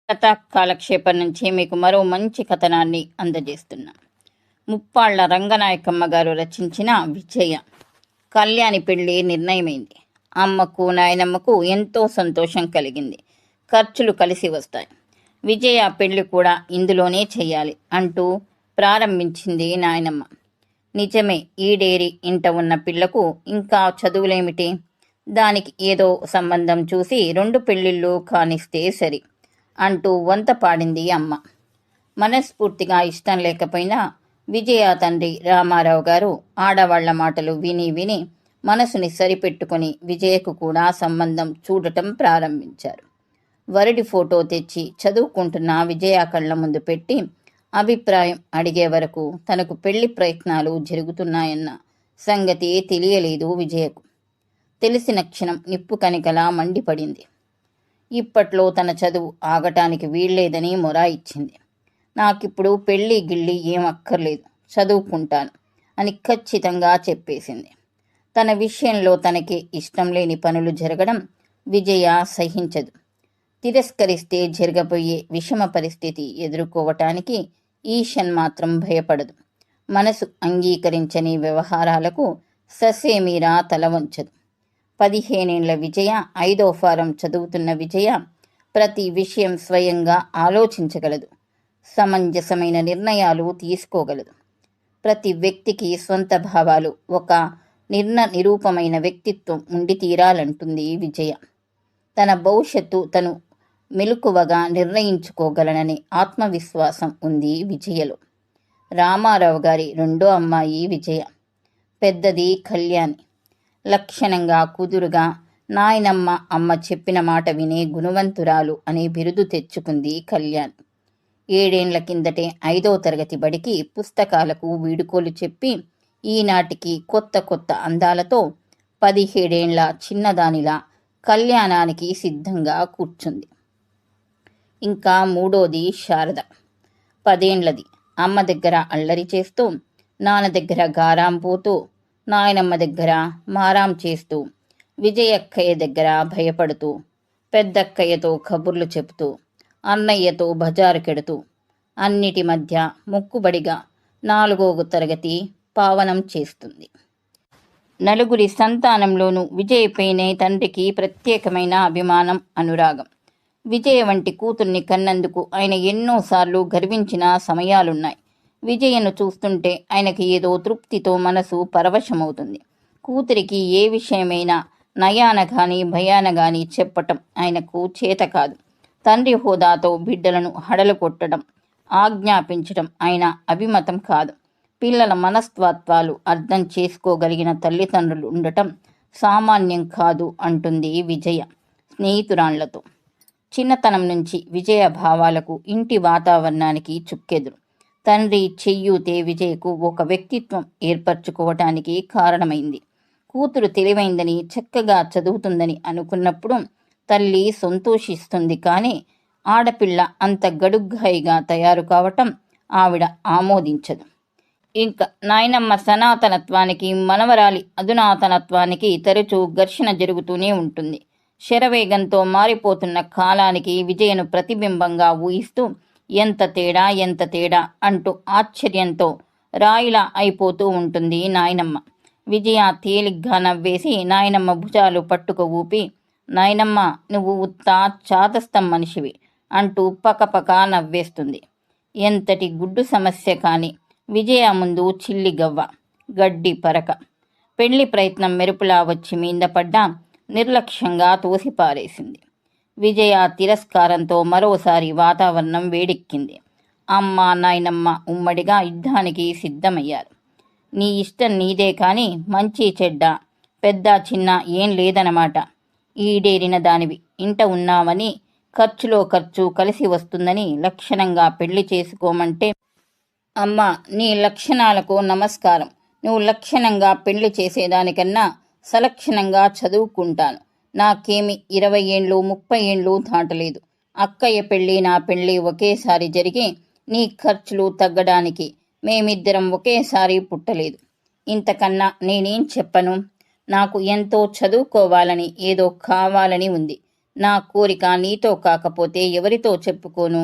కథా కాలక్షేపం నుంచి మీకు మరో మంచి కథనాన్ని అందజేస్తున్నా. ముప్పాళ్ల రంగనాయకమ్మ గారు రచించిన విజయ. కళ్యాణి పెళ్లి నిర్ణయమైంది. అమ్మకు నాయనమ్మకు ఎంతో సంతోషం కలిగింది. ఖర్చులు కలిసి వస్తాయి. విజయ పెళ్లి కూడా ఇందులోనే చెయ్యాలి అంటూ ప్రారంభించింది నాయనమ్మ. నిజమే, ఈడేరి ఇంట ఉన్న పిల్లకు ఇంకా చదువులేమిటి? దానికి ఏదో సంబంధం చూసి 2 పెళ్లిళ్ళు కానిస్తే సరి అంటూ వంత పాడింది అమ్మ. మనస్ఫూర్తిగా ఇష్టం లేకపోయినా విజయ తండ్రి రామారావు గారు ఆడవాళ్ల మాటలు విని విని మనసుని సరిపెట్టుకుని విజయకు కూడా సంబంధం చూడటం ప్రారంభించారు. వరుడి ఫోటో తెచ్చి చదువుకుంటున్న విజయ కళ్ళ ముందు పెట్టి అభిప్రాయం అడిగే వరకు తనకు పెళ్లి ప్రయత్నాలు జరుగుతున్నాయన్న సంగతి తెలియలేదు విజయకు. తెలిసిన క్షణం నిప్పు కనికలా మండిపడింది. ఇప్పట్లో తన చదువు ఆగటానికి వీల్లేదని మొరాయిచ్చింది. నాకిప్పుడు పెళ్ళి గిళ్ళి ఏం అక్కర్లేదు, చదువుకుంటాను అని ఖచ్చితంగా చెప్పేసింది. తన విషయంలో తనకి ఇష్టం లేని పనులు జరగడం విజయ సహించదు. తిరస్కరిస్తే జరగబోయే విషమ పరిస్థితి ఎదుర్కోవటానికి ఈషన్ మాత్రం భయపడదు. మనసు అంగీకరించని వ్యవహారాలకు ససేమీరా తల వంచదు. 15 ఏళ్ల విజయ, 5వ ఫారం చదువుతున్న విజయ ప్రతి విషయం స్వయంగా ఆలోచించగలదు. సమంజసమైన నిర్ణయాలు తీసుకోగలదు. ప్రతి వ్యక్తికి స్వంత భావాలు, ఒక నిరూపమైన వ్యక్తిత్వం ఉండి తీరాలంటుంది విజయ. తన భవిష్యత్తు తను మెలకువగా నిర్ణయించుకోగలనని ఆత్మవిశ్వాసం ఉంది విజయలో. రామారావు గారి 2వ అమ్మాయి విజయ. పెద్దది కళ్యాణి. లక్షణంగా కుదురుగా నాయనమ్మ అమ్మ చెప్పిన మాట వినే గుణవంతురాలు అనే బిరుదు తెచ్చుకుంది కళ్యాణి. 7 ఏళ్ల కిందటే 5వ తరగతి బడికి పుస్తకాలకు వీడుకోలు చెప్పి ఈనాటికి కొత్త కొత్త అందాలతో 17 ఏళ్ల చిన్నదానిలా కళ్యాణానికి సిద్ధంగా కూర్చుంది. ఇంకా 3వది శారద. 10 ఏళ్లది. అమ్మ దగ్గర అల్లరి చేస్తూ, నాన్న దగ్గర గారాం పోతూ, నాయనమ్మ దగ్గర మారాం చేస్తూ, విజయక్కయ్య దగ్గర భయపడుతూ, పెద్దక్కయ్యతో కబుర్లు చెబుతూ, అన్నయ్యతో బజారుకెడుతూ, అన్నిటి మధ్య మొక్కుబడిగా 4వ తరగతి పావనం చేస్తుంది. నలుగురి సంతానంలోనూ విజయపైనే తండ్రికి ప్రత్యేకమైన అభిమానం, అనురాగం. విజయ వంటి కూతుర్ని కన్నందుకు ఆయన ఎన్నోసార్లు గర్వించిన సమయాలున్నాయి. విజయను చూస్తుంటే ఆయనకి ఏదో తృప్తితో మనసు పరవశమవుతుంది. కూతురికి ఏ విషయమైనా నయాన గాని భయాన గాని చెప్పటం ఆయనకు చేత కాదు. తండ్రి హోదాతో బిడ్డలను హడలు కొట్టడం, ఆజ్ఞాపించడం ఆయన అభిమతం కాదు. పిల్లల మనస్తత్వాలు అర్థం చేసుకోగలిగిన తల్లిదండ్రులు ఉండటం సామాన్యం కాదు అంటుంది విజయ స్నేహితురాళ్లతో. చిన్నతనం నుంచి విజయ భావాలకు, ఇంటి వాతావరణానికి చుక్కెదురు. తండ్రి చెయ్యూతే విజయకు ఒక వ్యక్తిత్వం ఏర్పరచుకోవటానికి కారణమైంది. కూతురు తెలివైందని, చక్కగా చదువుతుందని అనుకున్నప్పుడు తల్లి సంతోషిస్తుంది. కానీ ఆడపిల్ల అంత గడుగ్గాయిగా తయారు కావటం ఆవిడ ఆమోదించదు. ఇంకా నాయనమ్మ సనాతనత్వానికి, మనవరాలి అధునాతనత్వానికి తరచూ ఘర్షణ జరుగుతూనే ఉంటుంది. శరవేగంతో మారిపోతున్న కాలానికి విజయను ప్రతిబింబంగా ఊహిస్తూ ఎంత తేడా అంటూ ఆశ్చర్యంతో రాయిలా అయిపోతూ ఉంటుంది నాయనమ్మ. విజయ తేలిగ్గా నవ్వేసి నాయనమ్మ భుజాలు పట్టుకు ఊపి, నాయనమ్మ నువ్వు ఉత్తా చాదస్తం మనిషివి అంటూ పకపక నవ్వేస్తుంది. ఎంతటి గుడ్డు సమస్య కాని విజయ ముందు చిల్లి గవ్వ, గడ్డి పరక. పెళ్లి ప్రయత్నం మెరుపులా వచ్చి మీద పడ్డా నిర్లక్ష్యంగా తోసిపారేసింది. విజయ తిరస్కారంతో మరోసారి వాతావరణం వేడెక్కింది. అమ్మ నాయనమ్మ ఉమ్మడిగా యుద్ధానికి సిద్ధమయ్యారు. నీ ఇష్టం నీదే కానీ మంచి చెడ్డ, పెద్ద చిన్న ఏం లేదన్నమాట. ఈడేరిన దానివి, ఇంట ఉన్నావని, ఖర్చులో ఖర్చు కలిసి వస్తుందని లక్షణంగా పెళ్లి చేసుకోమంటే, అమ్మ నీ లక్షణాలకు నమస్కారం. నువ్వు లక్షణంగా పెళ్లి చేసేదానికన్నా సలక్షణంగా చదువుకుంటాను. నాకేమి 20 ఏళ్ళు 30 ఏళ్ళు దాటలేదు. అక్కయ్య పెళ్ళి నా పెళ్ళి ఒకేసారి జరిగి నీ ఖర్చులు తగ్గడానికి మేమిద్దరం ఒకేసారి పుట్టలేదు. ఇంతకన్నా నేనేం చెప్పను? నాకు ఎంతో చదువుకోవాలని, ఏదో కావాలని ఉంది. నా కోరిక నీతో కాకపోతే ఎవరితో చెప్పుకోను?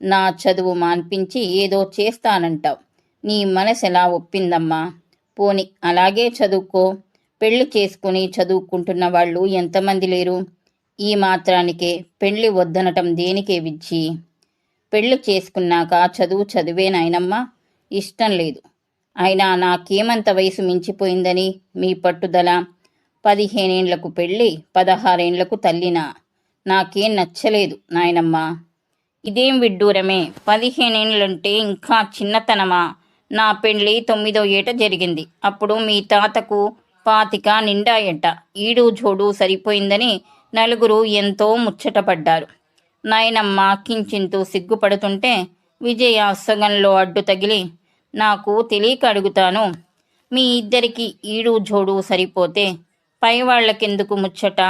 నా చదువు మాన్పించి ఏదో చేస్తానంటావు. నీ మనసెలా ఒప్పిందమ్మా? పోని అలాగే చదువుకో. పెళ్లి చేసుకుని చదువుకుంటున్న వాళ్ళు ఎంతమంది లేరు? ఈ మాత్రానికే పెళ్లి వద్దనటం దేనికే విజ్జి? పెళ్లి చేసుకున్నాక చదువే నాయనమ్మా. ఇష్టం లేదు. అయినా నాకేమంత వయసు మించిపోయిందని మీ పట్టుదల? 15 ఏండ్లకు పెళ్ళి, 16 ఏండ్లకు తల్లినా? నాకేం నచ్చలేదు నాయనమ్మా. ఇదేం విడ్డూరమే? 15 ఏండ్లంటే ఇంకా చిన్నతనమా? నా పెళ్ళి 9వ ఏట జరిగింది. అప్పుడు మీ తాతకు 25 నిండాయట. ఈడు జోడు సరిపోయిందని నలుగురు ఎంతో ముచ్చటపడ్డారు. నాయనమ్మ కించింతూ సిగ్గుపడుతుంటే విజయ సగంలో అడ్డు తగిలి, నాకు తెలియక అడుగుతాను, మీ ఇద్దరికి ఈడు జోడు సరిపోతే పైవాళ్లకెందుకు ముచ్చట?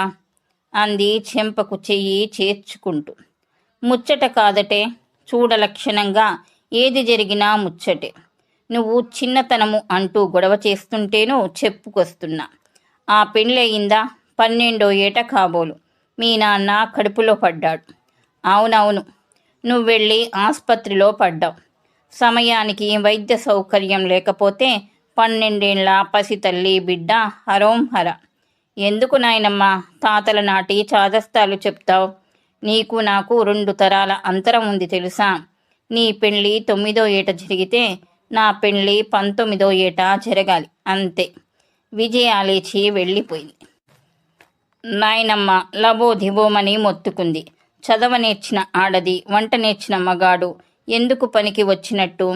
అంది చెంపకు చెయ్యి చేర్చుకుంటూ. ముచ్చట కాదటే, చూడలక్షణంగా ఏది జరిగినా ముచ్చటే. నువ్వు చిన్నతనము అంటూ గొడవ చేస్తుంటేనూ చెప్పుకొస్తున్నా. ఆ పెళ్ళయిందా? 12వ ఏట కాబోలు మీ నాన్న కడుపులో పడ్డాడు. అవునవును, నువ్వెళ్ళి ఆస్పత్రిలో పడ్డావు. సమయానికి వైద్య సౌకర్యం లేకపోతే 12 ఏండ్ల పసితల్లి బిడ్డ హరోంహర. ఎందుకు నాయనమ్మా తాతల నాటి చాదస్తాలు చెప్తావు? నీకు నాకు 2 తరాల అంతరం ఉంది తెలుసా? నీ పెళ్ళి 9వ ఏట జరిగితే నా పెళ్ళి 19వ ఏట జరగాలి, అంతే. విజయ లేచి వెళ్ళిపోయింది. నాయనమ్మ లబోధిబోమని మొత్తుకుంది. చదవ నేర్చిన ఆడది, వంట నేర్చిన మగాడు ఎందుకు పనికి వచ్చినట్టు?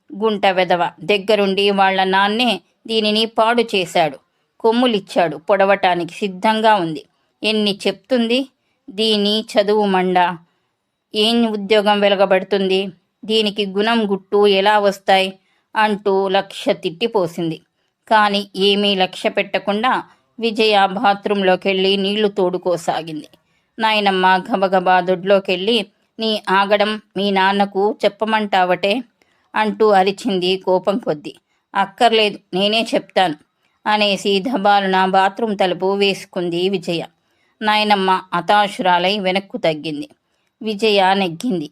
గుంట వెదవ దగ్గరుండి వాళ్ల నాన్నే దీనిని పాడు చేశాడు. కొమ్ములిచ్చాడు, పొడవటానికి సిద్ధంగా ఉంది. ఎన్ని చెప్తుంది? దీని చదువు మండ. ఏం ఉద్యోగం వెలగబడుతుంది? దీనికి గుణం గుట్టు ఎలా వస్తాయి? అంటూ లక్ష తిట్టిపోసింది. కానీ ఏమీ లక్ష్య పెట్టకుండా విజయ బాత్రూంలోకెళ్ళి నీళ్లు తోడుకోసాగింది. నాయనమ్మ గబగబా దొడ్లోకెళ్ళి, నీ ఆగడం మీ నాన్నకు చెప్పమంటావటే అంటూ అరిచింది కోపం కొద్దీ. అక్కర్లేదు, నేనే చెప్తాను అనేసి ధబాలున బాత్రూం తలుపు వేసుకుంది విజయ. నాయనమ్మ హతాశురాలై వెనక్కు తగ్గింది. విజయ నెగ్గింది.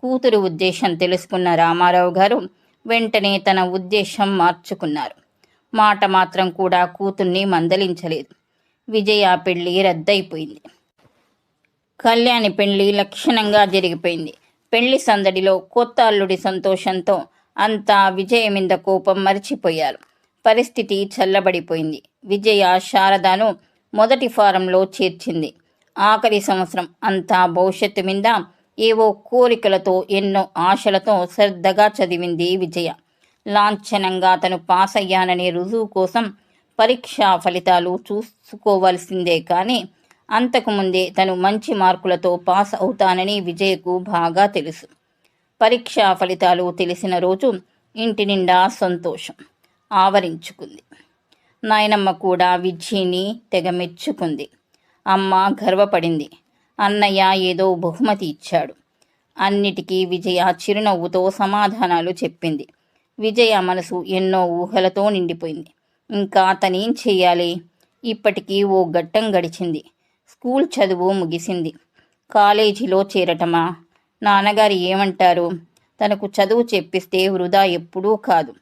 కూతురు ఉద్దేశం తెలుసుకున్న రామారావు గారు వెంటనే తన ఉద్దేశం మార్చుకున్నారు. మాట మాత్రం కూడా కూతుర్ని మందలించలేదు. విజయ పెళ్లి రద్దయిపోయింది. కళ్యాణి పెళ్లి లక్షణంగా జరిగిపోయింది. పెళ్లి సందడిలో కొత్త అల్లుడి సంతోషంతో అంతా విజయ మీద కోపం మరిచిపోయారు. పరిస్థితి చల్లబడిపోయింది. విజయ శారదను మొదటి ఫారంలో చేర్చింది. ఆఖరి సంవత్సరం అంతా భవిష్యత్తు మీద ఏవో కోరికలతో, ఎన్నో ఆశలతో శ్రద్ధగా చదివింది విజయ. లాంఛనంగా తను పాస్ అయ్యాననే రుజువు కోసం పరీక్షా ఫలితాలు చూసుకోవాల్సిందే. కానీ అంతకుముందే తను మంచి మార్కులతో పాస్ అవుతానని విజయకు బాగా తెలుసు. పరీక్షా ఫలితాలు తెలిసిన రోజు ఇంటి నిండా సంతోషం ఆవరించుకుంది. నాయనమ్మ కూడా విజయ్ని తెగ మెచ్చుకుంది. అమ్మ గర్వపడింది. అన్నయ్య ఏదో బహుమతి ఇచ్చాడు. అన్నిటికీ విజయ చిరునవ్వుతో సమాధానాలు చెప్పింది. విజయ మనసు ఎన్నో ఊహలతో నిండిపోయింది. ఇంకా తనేం చెయ్యాలి? ఇప్పటికీ ఓ ఘట్టం గడిచింది. స్కూల్ చదువు ముగిసింది. కాలేజీలో చేరటమా? నాన్నగారు ఏమంటారు? తనకు చదువు చెప్పిస్తే వృధా ఎప్పుడూ కాదు.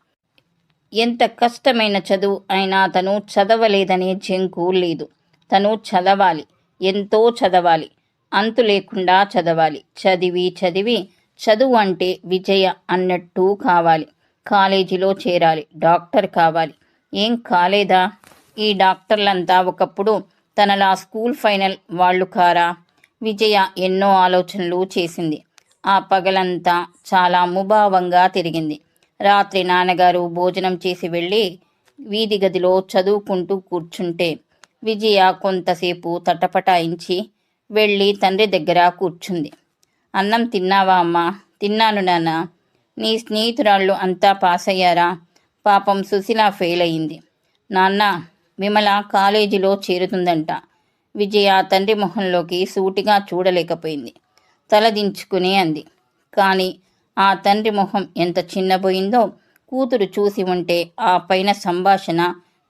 ఎంత కష్టమైన చదువు అయినా తను చదవలేదనే జంకు లేదు. తను చదవాలి, ఎంతో చదవాలి, అంతు లేకుండా చదవాలి. చదివి చదివి చదువు అంటే విజయ అన్నట్టు కావాలి. కాలేజీలో చేరాలి, డాక్టర్ కావాలి. ఏం కాలేదా? ఈ డాక్టర్లంతా ఒకప్పుడు తనలా స్కూల్ ఫైనల్ వాళ్ళు కారా? విజయ ఎన్నో ఆలోచనలు చేసింది. ఆ పగలంతా చాలా ముభావంగా తిరిగింది. రాత్రి నాన్నగారు భోజనం చేసి వెళ్ళి వీధి గదిలో చదువుకుంటూ కూర్చుంటే విజయ కొంతసేపు తటపటాయించి వెళ్ళి తండ్రి దగ్గర కూర్చుంది. అన్నం తిన్నావా అమ్మా? తిన్నాను నాన్న. నీ స్నేహితురాళ్ళు అంతా పాస్ అయ్యారా? పాపం సుశీల ఫెయిల్ అయింది. నాన్న, విమల కాలేజీలో చేరుతుందంట. విజయ తండ్రి మొహంలోకి సూటిగా చూడలేకపోయింది. తలదించుకుని అంది. కానీ ఆ తండ్రి మొహం ఎంత చిన్నబోయిందో కూతురు చూసి ఉంటే ఆ పైన సంభాషణ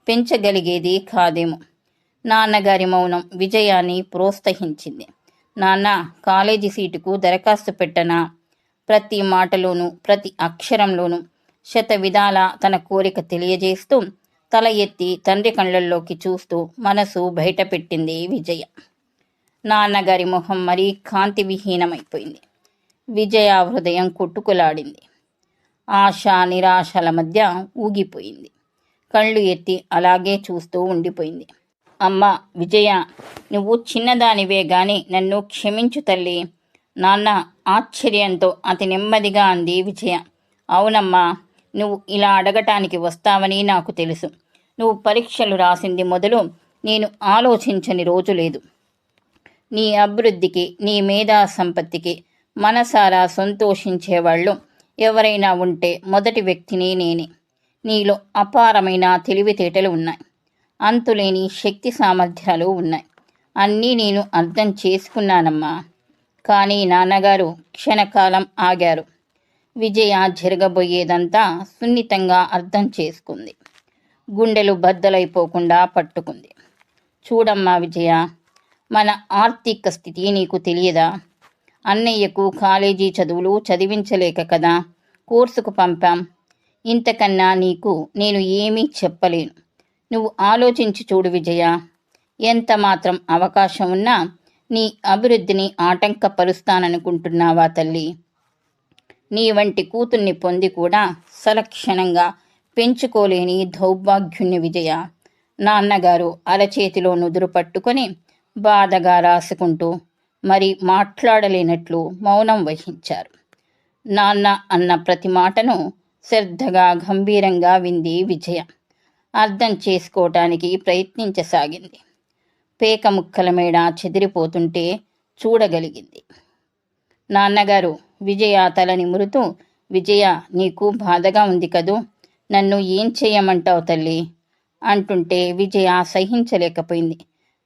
పెంచగలిగేది కాదేమో. నాన్నగారి మౌనం విజయాన్ని ప్రోత్సహించింది. నాన్న, కాలేజీ సీటుకు దరఖాస్తు పెట్టనా? ప్రతి మాటలోనూ ప్రతి అక్షరంలోనూ శతవిధాల తన కోరిక తెలియజేస్తూ తల ఎత్తి తండ్రి కళ్ళల్లోకి చూస్తూ మనసు బయటపెట్టింది విజయ. నాన్నగారి మొహం మరీ కాంతి విహీనమైపోయింది. విజయ హృదయం కొట్టుకులాడింది. ఆశ నిరాశల మధ్య ఊగిపోయింది. కళ్ళు ఎత్తి అలాగే చూస్తూ ఉండిపోయింది. అమ్మా విజయ, నువ్వు చిన్నదానివే గాని నన్ను క్షమించు తల్లి. నాన్న ఆశ్చర్యంతో అతి నెమ్మదిగా అంది విజయ. అవునమ్మా, నువ్వు ఇలా అడగటానికి వస్తావని నాకు తెలుసు. నువ్వు పరీక్షలు రాసింది మొదలు నేను ఆలోచించని రోజు లేదు. నీ అభివృద్ధికి, నీ మేధా సంపత్తికి మనసారా సంతోషించేవాళ్ళు ఎవరైనా ఉంటే మొదటి వ్యక్తిని నేనే. నీలో అపారమైన తెలివితేటలు ఉన్నాయి. అంతులేని శక్తి సామర్థ్యాలు ఉన్నాయి. అన్నీ నేను అర్థం చేసుకున్నానమ్మా. కానీ నాన్నగారు క్షణకాలం ఆగారు. విజయ జరగబోయేదంతా సున్నితంగా అర్థం చేసుకుంది. గుండెలు బద్దలైపోకుండా పట్టుకుంది. చూడమ్మా విజయ, మన ఆర్థిక స్థితి నీకు తెలియదా? అన్నయ్యకు కాలేజీ చదువులు చదివించలేక కదా కోర్సుకు పంపాం. ఇంతకన్నా నీకు నేను ఏమీ చెప్పలేను. నువ్వు ఆలోచించి చూడు విజయ. ఎంత మాత్రం అవకాశం ఉన్నా నీ అభివృద్ధిని ఆటంకపరుస్తాననుకుంటున్నావా తల్లి? నీ వంటి కూతుర్ని పొంది కూడా సలక్షణంగా పెంచుకోలేని దౌర్భాగ్యుణ్ణి విజయ. నాన్నగారు అరచేతిలో నుదురు పట్టుకొని బాధగా రాసుకుంటూ మరి మాట్లాడలేనట్లు మౌనం వహించారు. నాన్న అన్న ప్రతి మాటను శ్రద్ధగా గంభీరంగా వింది విజయ. అర్థం చేసుకోవటానికి ప్రయత్నించసాగింది. పేక ముక్కల మేడ చెదిరిపోతుంటే చూడగలిగింది. నాన్నగారు విజయ తల నిమురుతూ, విజయ, నీకు బాధగా ఉంది కదూ, నన్ను ఏం చేయమంటావు తల్లి అంటుంటే విజయ సహించలేకపోయింది.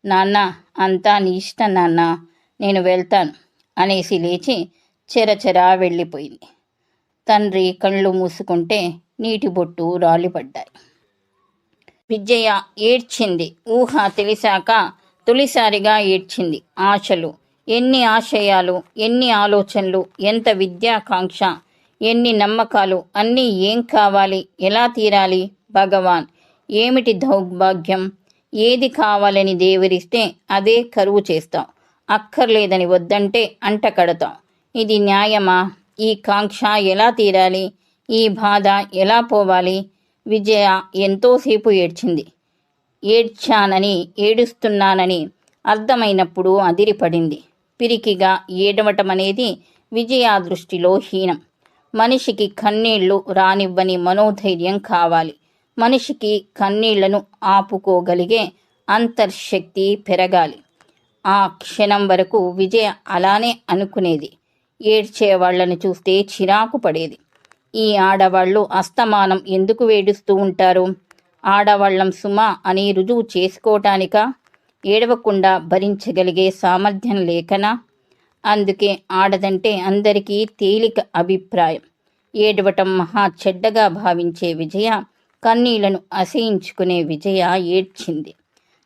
నాన్న, అంతా నీ ఇష్టం నాన్న, నేను వెళ్తాను అనేసి లేచి చెరచెరా వెళ్ళిపోయింది. తండ్రి కళ్ళు మూసుకుంటే నీటి బొట్టు రాలిపడ్డాయి. విజయ ఏడ్చింది. ఊహ తెలిసాక తొలిసారిగా ఏడ్చింది. ఆశలు, ఎన్ని ఆశయాలు, ఎన్ని ఆలోచనలు, ఎంత విద్యాకాంక్ష, ఎన్ని నమ్మకాలు, అన్నీ ఏం కావాలి, ఎలా తీరాలి? భగవాన్, ఏమిటి దౌర్భాగ్యం? ఏది కావాలని దేవరిస్తే అదే కరువు చేస్తాం. అక్కర్లేదని వద్దంటే అంట కడతాం. ఇది న్యాయమా? ఈ కాంక్ష ఎలా తీరాలి? ఈ బాధ ఎలా పోవాలి? విజయ ఎంతోసేపు ఏడ్చింది. ఏడ్చానని, ఏడుస్తున్నానని అర్థమైనప్పుడు అదిరిపడింది. పిరికిగా ఏడవటం అనేది విజయ దృష్టిలో హీనం. మనిషికి కన్నీళ్లు రానివ్వని మనోధైర్యం కావాలి. మనిషికి కన్నీళ్లను ఆపుకోగలిగే అంతర్శక్తి పెరగాలి. ఆ క్షణం వరకు విజయ అలానే అనుకునేది. ఏడ్చేవాళ్లను చూస్తే చిరాకు పడేది. ఈ ఆడవాళ్లు అస్తమానం ఎందుకు వేడుస్తూ ఉంటారు? ఆడవాళ్లం సుమా అని రుజువు చేసుకోవటానికా? ఏడవకుండా భరించగలిగే సామర్థ్యం లేకనా? అందుకే ఆడదంటే అందరికీ తేలిక అభిప్రాయం. ఏడవటం మహా చెడ్డగా భావించే విజయ, కన్నీళ్లను అసహించుకునే విజయ ఏడ్చింది.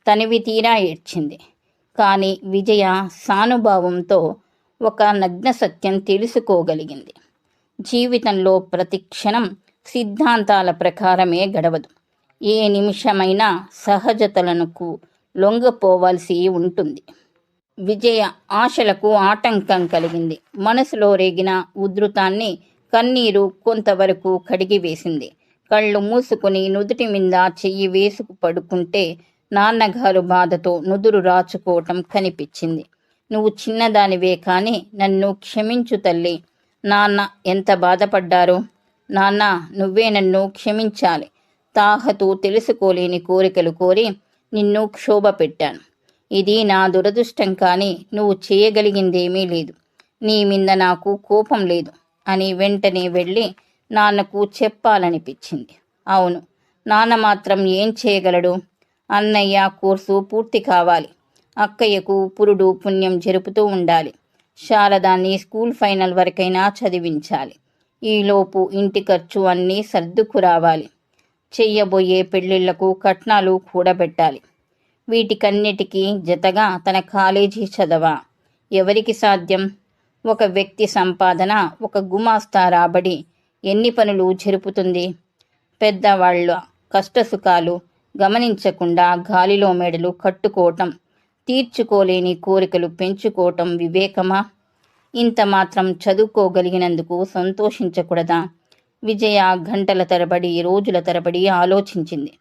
తనివి తీరా ఏడ్చింది. కానీ విజయ సానుభావంతో ఒక నగ్న సత్యం తెలుసుకోగలిగింది. జీవితంలో ప్రతి క్షణం సిద్ధాంతాల ప్రకారమే గడవదు. ఏ నిమిషమైనా సహజతలకు లొంగపోవాల్సి ఉంటుంది. విజయ ఆశలకు ఆటంకం కలిగింది. మనసులో రేగిన ఉధృతాన్ని కన్నీరు కొంతవరకు కడిగివేసింది. కళ్ళు మూసుకుని నుదుటి మీద చెయ్యి వేసుకు పడుకుంటే నాన్నగారు బాధతో నుదురు రాచుకోవటం కనిపించింది. నువ్వు చిన్నదానివే కానీ నన్ను క్షమించు తల్లి. నాన్న ఎంత బాధపడ్డారు. నాన్న, నువ్వే నన్ను క్షమించాలి. తాహతు తెలుసుకోలేని కోరికలు కోరి నిన్ను క్షోభ పెట్టాను. ఇది నా దురదృష్టం, కానీ నువ్వు చేయగలిగిందేమీ లేదు. నీ మీద నాకు కోపం లేదు అని వెంటనే వెళ్ళి నాన్నకు చెప్పాలనిపించింది. అవును, నాన్న మాత్రం ఏం చేయగలడు? అన్నయ్య కోర్సు పూర్తి కావాలి. అక్కయ్యకు పురుడు పుణ్యం జరుపుతూ ఉండాలి. శారదాన్ని స్కూల్ ఫైనల్ వరకైనా చదివించాలి. ఈలోపు ఇంటి ఖర్చు అన్నీ సర్దుకురావాలి. చెయ్యబోయే పెళ్ళిళ్లకు కట్నాలు కూడబెట్టాలి. వీటికన్నిటికీ జతగా తన కాలేజీ చదవ, ఎవరికి సాధ్యం? ఒక వ్యక్తి సంపాదన, ఒక గుమాస్తా రాబడి ఎన్ని పనులు జరుపుతుంది? పెద్దవాళ్ళ కష్టసుఖాలు గమనించకుండా గాలిలో మెడలు కట్టుకోవటం, తీర్చుకోలేని కోరికలు పెంచుకోవటం వివేకమా? ఇంత మాత్రం చదువుకోగలిగినందుకు సంతోషించకూడదా? విజయ గంటల తరబడి, రోజుల తరబడి ఆలోచించింది.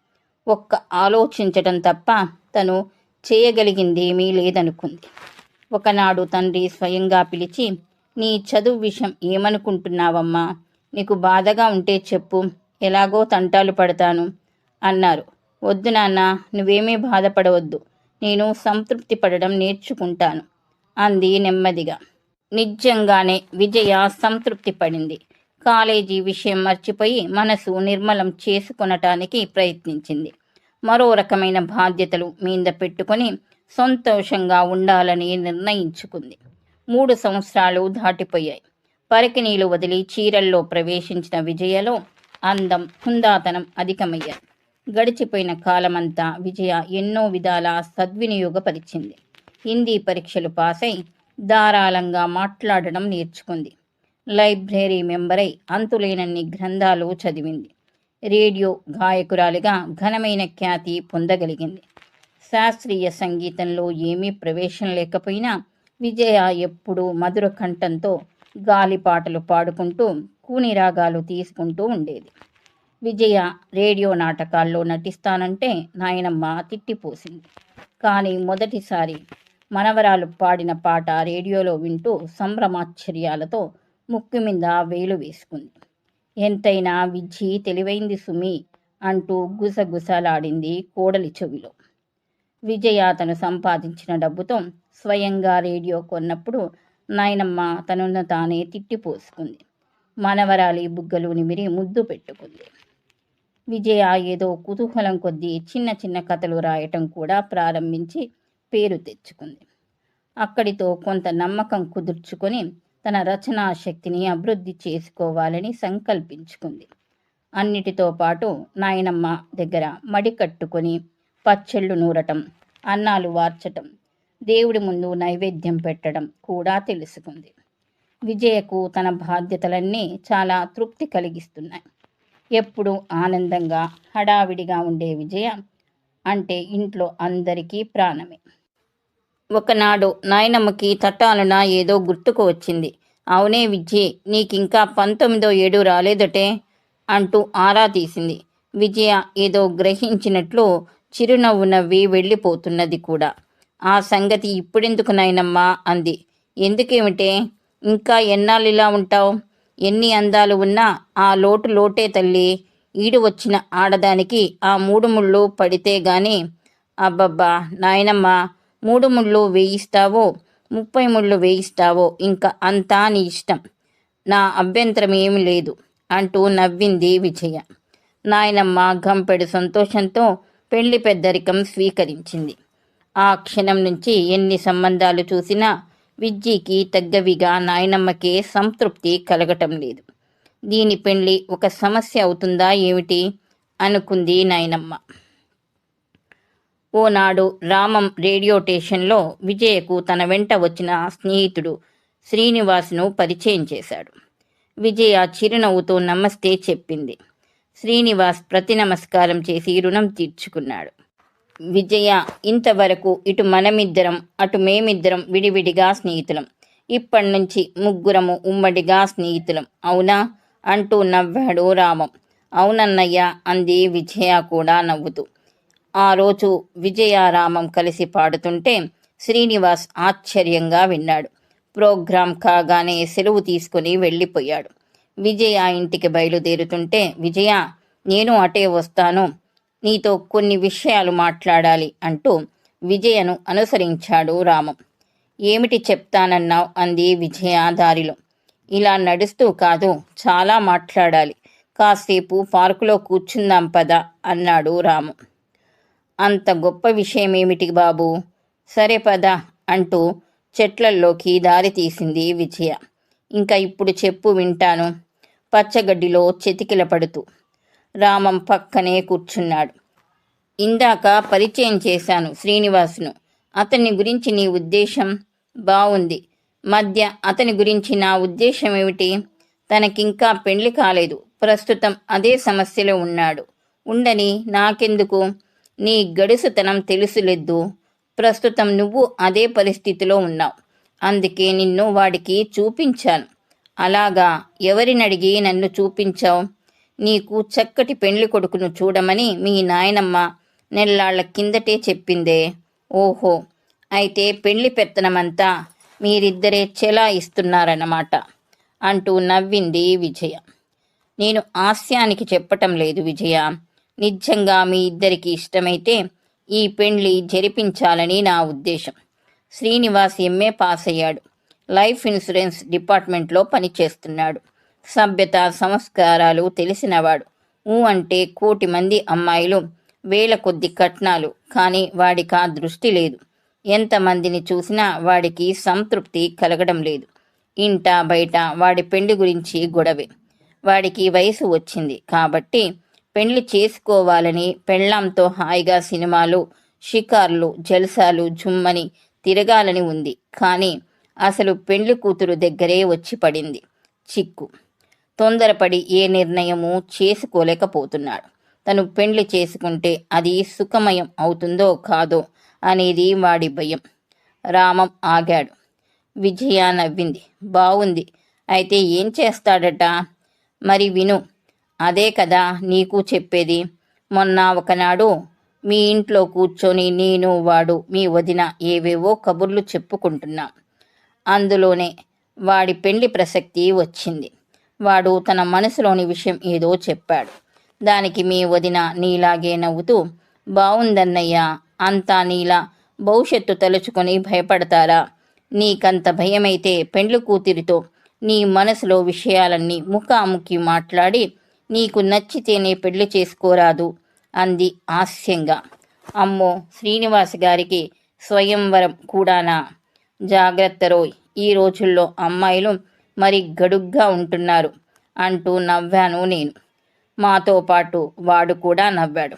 ఆలోచించటం తప్ప తను చేయగలిగిందేమీ లేదనుకుంది. ఒకనాడు తండ్రి స్వయంగా పిలిచి, నీ చదువు విషయం ఏమనుకుంటున్నావమ్మా? నీకు బాధగా ఉంటే చెప్పు, ఎలాగో తంటాలు పడతాను అన్నారు. వద్దు నాన్న, నువ్వేమీ బాధపడవద్దు, నేను సంతృప్తి పడడం నేర్చుకుంటాను అంది నెమ్మదిగా. నిజంగానే విజయ సంతృప్తి పడింది. కాలేజీ విషయం మర్చిపోయి మనసు నిర్మలం చేసుకొనటానికి ప్రయత్నించింది. మరో రకమైన బాధ్యతలు మీద పెట్టుకొని సంతోషంగా ఉండాలని నిర్ణయించుకుంది. 3 సంవత్సరాలు దాటిపోయాయి. పరికిణీలు వదిలి చీరల్లో ప్రవేశించిన విజయలో అందం, హుందాతనం అధికమయ్యాయి. గడిచిపోయిన కాలమంతా విజయ ఎన్నో విధాల సద్వినియోగపరిచింది. హిందీ పరీక్షలు పాసై ధారాళంగా మాట్లాడడం నేర్చుకుంది. లైబ్రరీ మెంబరై అంతులేనన్ని గ్రంథాలు చదివింది. రేడియో గాయకురాలిగా ఘనమైన ఖ్యాతి పొందగలిగింది. శాస్త్రీయ సంగీతంలో ఏమీ ప్రవేశం లేకపోయినా విజయ ఎప్పుడూ మధుర కంఠంతో గాలిపాటలు పాడుకుంటూ కూని రాగాలు తీసుకుంటూ ఉండేది. విజయ రేడియో నాటకాల్లో నటిస్తానంటే నాయనమ్మ తిట్టిపోసింది. కానీ మొదటిసారి మనవరాలు పాడిన పాట రేడియోలో వింటూ సంభ్రమాశ్చర్యాలతో ముక్కు మీద వేలు వేసుకుంది. ఎంతైనా విజ్జి తెలివైంది సుమి అంటూ గుసగుసలాడింది కోడలి చెవిలో. విజయ తను సంపాదించిన డబ్బుతో స్వయంగా రేడియో కొన్నప్పుడు నాయనమ్మ తనను తానే తిట్టిపోసుకుంది. మనవరాలి బుగ్గలు నిమిరి ముద్దు పెట్టుకుంది. విజయ ఏదో కుతూహలం కొద్దీ చిన్న చిన్న కథలు రాయటం కూడా ప్రారంభించి పేరు తెచ్చుకుంది. అక్కడితో కొంత నమ్మకం కుదుర్చుకొని తన రచనా శక్తిని అభివృద్ధి చేసుకోవాలని సంకల్పించుకుంది. అన్నిటితో పాటు నాయనమ్మ దగ్గర మడి కట్టుకొని పచ్చళ్ళు నూరటం, అన్నాలు వార్చటం, దేవుడి ముందు నైవేద్యం పెట్టడం కూడా తెలుసుకుంది. విజయకు తన బాధ్యతలన్నీ చాలా తృప్తి కలిగిస్తున్నాయి. ఎప్పుడూ ఆనందంగా హడావిడిగా ఉండే విజయ అంటే ఇంట్లో అందరికీ ప్రాణమే. ఒకనాడు నాయనమ్మకి తట్టాలున ఏదో గుర్తుకు వచ్చింది. అవునే విజ్జి, నీకింకా 19వ ఏడు రాలేదటే అంటూ ఆరా తీసింది. విజయ ఏదో గ్రహించినట్లు చిరునవ్వు నవ్వి వెళ్ళిపోతున్నది కూడా. ఆ సంగతి ఇప్పుడెందుకు నాయనమ్మా అంది. ఎందుకేమిటే, ఇంకా ఎన్నాళ్ళిలా ఉంటావు? ఎన్ని అందాలు ఉన్నా ఆ లోటు లోటే తల్లి. ఈడు వచ్చిన ఆడదానికి ఆ 3 ముళ్ళు పడితే గాని. అబ్బబ్బా నాయనమ్మ, 3 ముళ్ళు వేయిస్తావో 30 ముళ్ళు వేయిస్తావో ఇంకా అంతా నీ ఇష్టం, నా అభ్యంతరం ఏమి లేదు అంటూ నవ్వింది విజయ. నాయనమ్మ గంపెడు సంతోషంతో పెళ్లి పెద్దరికం స్వీకరించింది. ఆ క్షణం నుంచి ఎన్ని సంబంధాలు చూసినా విజ్జికి తగ్గవిగా నాయనమ్మకే సంతృప్తి కలగటం లేదు. దీని పెళ్లి ఒక సమస్య అవుతుందా ఏమిటి అనుకుంది నాయనమ్మ. ఓనాడు రామం రేడియో స్టేషన్లో విజయకు తన వెంట వచ్చిన స్నేహితుడు శ్రీనివాస్ను పరిచయం చేశాడు. విజయ చిరునవ్వుతో నమస్తే చెప్పింది. శ్రీనివాస్ ప్రతి నమస్కారం చేసి రుణం తీర్చుకున్నాడు. విజయ, ఇంతవరకు ఇటు మనమిద్దరం అటు మేమిద్దరం విడివిడిగా స్నేహితులం, ఇప్పటినుంచి ముగ్గురము ఉమ్మడిగా స్నేహితులం, అవునా అంటూ నవ్వాడు రామం. అవునన్నయ్య అంది విజయ కూడా నవ్వుతూ. ఆ రోజు విజయ రామం కలిసి పాడుతుంటే శ్రీనివాస్ ఆశ్చర్యంగా విన్నాడు. ప్రోగ్రాం కాగానే సెలవు తీసుకుని వెళ్ళిపోయాడు. విజయ ఇంటికి బయలుదేరుతుంటే, విజయ నేను అటే వస్తాను, నీతో కొన్ని విషయాలు మాట్లాడాలి అంటూ విజయను అనుసరించాడు రామం. ఏమిటి చెప్తానన్నావు అంది విజయ దారిలో. ఇలా నడుస్తూ కాదు, చాలా మాట్లాడాలి, కాసేపు పార్కులో కూర్చుందాం పద అన్నాడు రామం. అంత గొప్ప విషయమేమిటి బాబు? సరే పద అంటూ చెట్లల్లోకి దారి తీసింది విజయ. ఇంకా ఇప్పుడు చెప్పు వింటాను. పచ్చగడ్డిలో చెతికిల పడుతూ రామం పక్కనే కూర్చున్నాడు. ఇందాక పరిచయం చేశాను శ్రీనివాసును, అతన్ని గురించి నీ ఉద్దేశం? బావుంది. మధ్య అతని గురించి నా ఉద్దేశం ఏమిటి? తనకింకా పెళ్లి కాలేదు. ప్రస్తుతం అదే సమస్యలో ఉన్నాడు. ఉండని, నాకెందుకు? నీ గడుసుతనం తెలుసులెద్దు. ప్రస్తుతం నువ్వు అదే పరిస్థితిలో ఉన్నావు. అందుకే నిన్ను వాడికి చూపించాను. అలాగా? ఎవరినడిగి నన్ను చూపించావు? నీకు చక్కటి పెండ్లి కొడుకును చూడమని మీ నాయనమ్మ నెల్లాళ్ల కిందటే చెప్పిందే. ఓహో, అయితే పెళ్లి పెత్తనమంతా మీరిద్దరే చెలాయిస్తున్నారన్నమాట అంటూ నవ్వింది విజయ. నేను హాస్యానికి చెప్పటం లేదు విజయ. నిజంగా మీ ఇద్దరికి ఇష్టమైతే ఈ పెండ్లి జరిపించాలని నా ఉద్దేశం. శ్రీనివాస్ ఎంఏ పాస్ అయ్యాడు. లైఫ్ ఇన్సూరెన్స్ డిపార్ట్మెంట్లో పనిచేస్తున్నాడు. సభ్యత సంస్కారాలు తెలిసినవాడు. అంటే 1,00,00,000 మంది అమ్మాయిలు, వేల కొద్ది కట్నాలు, కానీ వాడికి ఆ దృష్టి లేదు. ఎంతమందిని చూసినా వాడికి సంతృప్తి కలగడం లేదు. ఇంట బయట వాడి పెళ్లి గురించి గొడవే. వాడికి వయసు వచ్చింది కాబట్టి పెళ్లి చేసుకోవాలని, పెళ్ళాంతో హాయిగా సినిమాలు, షికార్లు, జల్సాలు జుమ్మని తిరగాలని ఉంది. కానీ అసలు పెళ్లి కూతురు దగ్గరే వచ్చి పడింది చిక్కు. తొందరపడి ఏ నిర్ణయము చేసుకోలేకపోతున్నాడు. తను పెళ్లి చేసుకుంటే అది సుఖమయం అవుతుందో కాదో అనేది వాడి భయం. రామం ఆగాడు. విజయ నవ్వింది. బావుంది. అయితే ఏం చేస్తాడట? మరి విను. అదే కదా నీకు చెప్పేది. మొన్న ఒకనాడు మీ ఇంట్లో కూర్చొని నేను, వాడు, మీ వదిన ఏవేవో కబుర్లు చెప్పుకుంటున్నాం. అందులోనే వాడి పెళ్లి ప్రసక్తి వచ్చింది. వాడు తన మనసులోని విషయం ఏదో చెప్పాడు. దానికి మీ వదిన నీలాగే నవ్వుతూ, బావుందన్నయ్యా, అంతా నీలా భవిష్యత్తు తలుచుకొని భయపడతారా? నీకంత భయమైతే పెండ్లి కూతురితో నీ మనసులో విషయాలన్నీ ముఖాముఖి మాట్లాడి నీకు నచ్చితేనే పెళ్లి చేసుకోరాదు అంది హాస్యంగా. అమ్మో, శ్రీనివాస్ గారికి స్వయంవరం కూడానా? జాగ్రత్త రోయ్, ఈ రోజుల్లో అమ్మాయిలు మరి గడుగ్గా ఉంటున్నారు అంటూ నవ్వాను నేను. మాతో పాటు వాడు కూడా నవ్వాడు.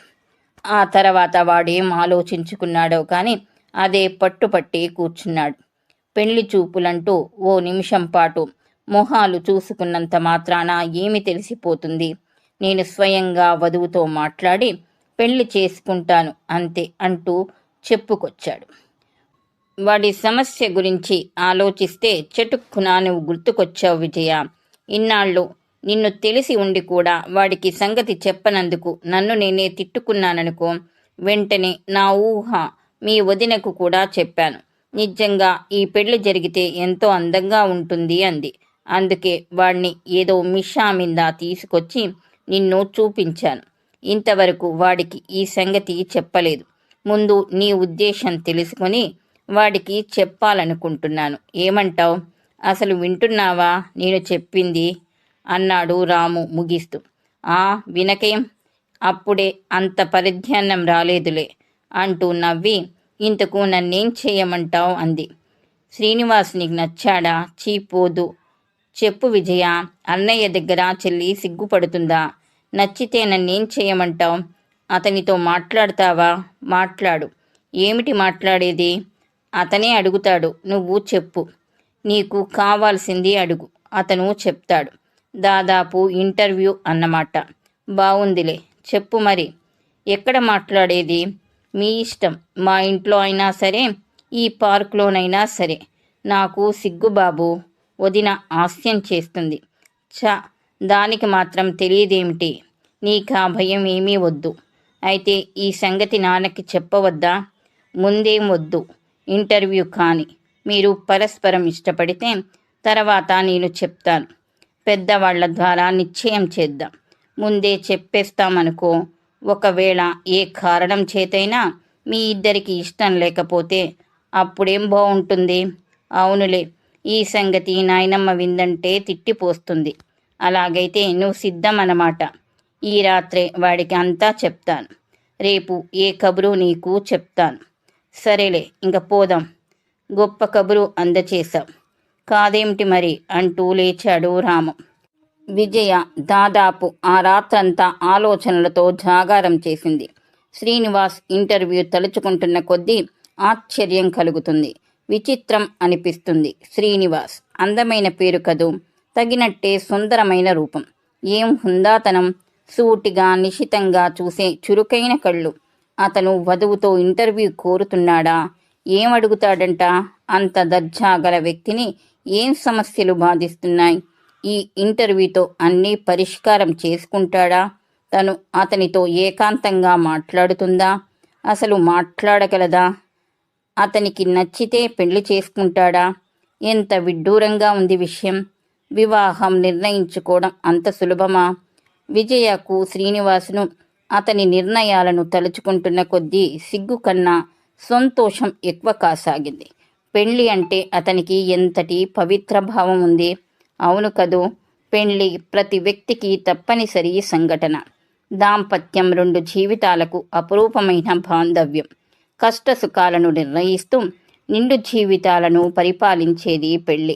ఆ తర్వాత వాడేం ఆలోచించుకున్నాడో కానీ అదే పట్టుపట్టి కూర్చున్నాడు. పెళ్లి చూపులంటూ ఓ నిమిషం పాటు మొహాలు చూసుకున్నంత మాత్రాన ఏమి తెలిసిపోతుంది? నేను స్వయంగా వధువుతో మాట్లాడి పెళ్లి చేసుకుంటాను అంతే అంటూ చెప్పుకొచ్చాడు. వాడి సమస్య గురించి ఆలోచిస్తే చటుక్కున నువ్వు గుర్తుకొచ్చావు విజయ. ఇన్నాళ్ళు నిన్ను తెలిసి ఉండి కూడా వాడికి సంగతి చెప్పనందుకు నన్ను నేనే తిట్టుకున్నాననుకో. వెంటనే నా ఊహ మీ వదినకు కూడా చెప్పాను. నిజంగా ఈ పెళ్లి జరిగితే ఎంతో అందంగా ఉంటుంది అంది. అందుకే వాడిని ఏదో మిషామిందా తీసుకొచ్చి నిన్ను చూపించాను. ఇంతవరకు వాడికి ఈ సంగతి చెప్పలేదు. ముందు నీ ఉద్దేశం తెలుసుకొని వాడికి చెప్పాలనుకుంటున్నాను. ఏమంటావ్? అసలు వింటున్నావా నేను చెప్పింది? అన్నాడు రాము ముగిస్తూ. వినకేం, అప్పుడే అంత పరిధ్యానం రాలేదులే అంటూ నవ్వి, ఇంతకు నన్నేం చేయమంటావు అంది. శ్రీనివాస్ నీకు నచ్చాడా? చీపోదు. చెప్పు విజయ. అన్నయ్య దగ్గర చెల్లి సిగ్గుపడుతుందా? నచ్చితే నన్నేం చేయమంటావు? అతనితో మాట్లాడతావా? మాట్లాడు. ఏమిటి మాట్లాడేది? అతనే అడుగుతాడు, నువ్వు చెప్పు. నీకు కావాల్సింది అడుగు, అతను చెప్తాడు. దాదాపు ఇంటర్వ్యూ అన్నమాట. బావుందిలే, చెప్పు మరి. ఎక్కడ మాట్లాడేది? మీ ఇష్టం. మా ఇంట్లో అయినా సరే, ఈ పార్కులోనైనా సరే. నాకు సిగ్గుబాబు. వదిన హాస్యం చేస్తుంది. దానికి మాత్రం తెలియదేమిటి? నీకా భయం ఏమీ వద్దు. అయితే ఈ సంగతి నాన్నకి చెప్పవద్దా? ముందేం వద్దు, ఇంటర్వ్యూ కాని మీరు పరస్పరం ఇష్టపడితే తర్వాత నేను చెప్తాను. పెద్దవాళ్ల ద్వారా నిశ్చయం చేద్దాం. ముందే చెప్పేస్తామనుకో, ఒకవేళ ఏ కారణం చేతైనా మీ ఇద్దరికి ఇష్టం లేకపోతే అప్పుడేం బాగుంటుంది? అవునులే, ఈ సంగతి నాయనమ్మ విందంటే తిట్టిపోస్తుంది. అలాగైతే నువ్వు సిద్ధం అన్నమాట. ఈ రాత్రే వాడికి అంతా చెప్తాను. రేపు ఏ కబురు నీకు చెప్తాను. సరేలే, ఇంక పోదాం. గొప్ప కబురు అందచేశాం. కాదేమిటి మరి అంటూ లేచాడు రాము. విజయ దాదాపు ఆ రాత్రంతా ఆలోచనలతో జాగారం చేసింది. శ్రీనివాస్ ఇంటర్వ్యూ తలుచుకుంటున్న కొద్దీ ఆశ్చర్యం కలుగుతుంది. విచిత్రం అనిపిస్తుంది. శ్రీనివాస్ అందమైన పేరు కదూ, తగినట్టే సుందరమైన రూపం. ఏం హుందాతనం, సూటిగా నిశితంగా చూసే చురుకైన కళ్ళు. అతను వధువుతో ఇంటర్వ్యూ కోరుతున్నాడా? ఏం అడుగుతాడంట? అంత దర్జా గల వ్యక్తిని ఏం సమస్యలు బాధిస్తున్నాయి? ఈ ఇంటర్వ్యూతో అన్నీ పరిష్కారం చేసుకుంటాడా? తను అతనితో ఏకాంతంగా మాట్లాడుతుందా? అసలు మాట్లాడగలదా? అతనికి నచ్చితే పెళ్లి చేసుకుంటాడా? ఎంత విడ్డూరంగా ఉంది విషయం. వివాహం నిర్ణయించుకోవడం అంత సులభమా? విజయకు శ్రీనివాసును అతని నిర్ణయాలను తలుచుకుంటున్న కొద్దీ సిగ్గు కన్నా సంతోషం ఎక్కువ కాసాగింది. పెళ్లి అంటే అతనికి ఎంతటి పవిత్ర భావం ఉంది. అవును కదూ, పెళ్లి ప్రతి వ్యక్తికి తప్పనిసరి సంఘటన. దాంపత్యం రెండు జీవితాలకు అపురూపమైన బాంధవ్యం. కష్టసుఖాలను నిర్ణయిస్తూ నిండు జీవితాలను పరిపాలించేది పెళ్లి.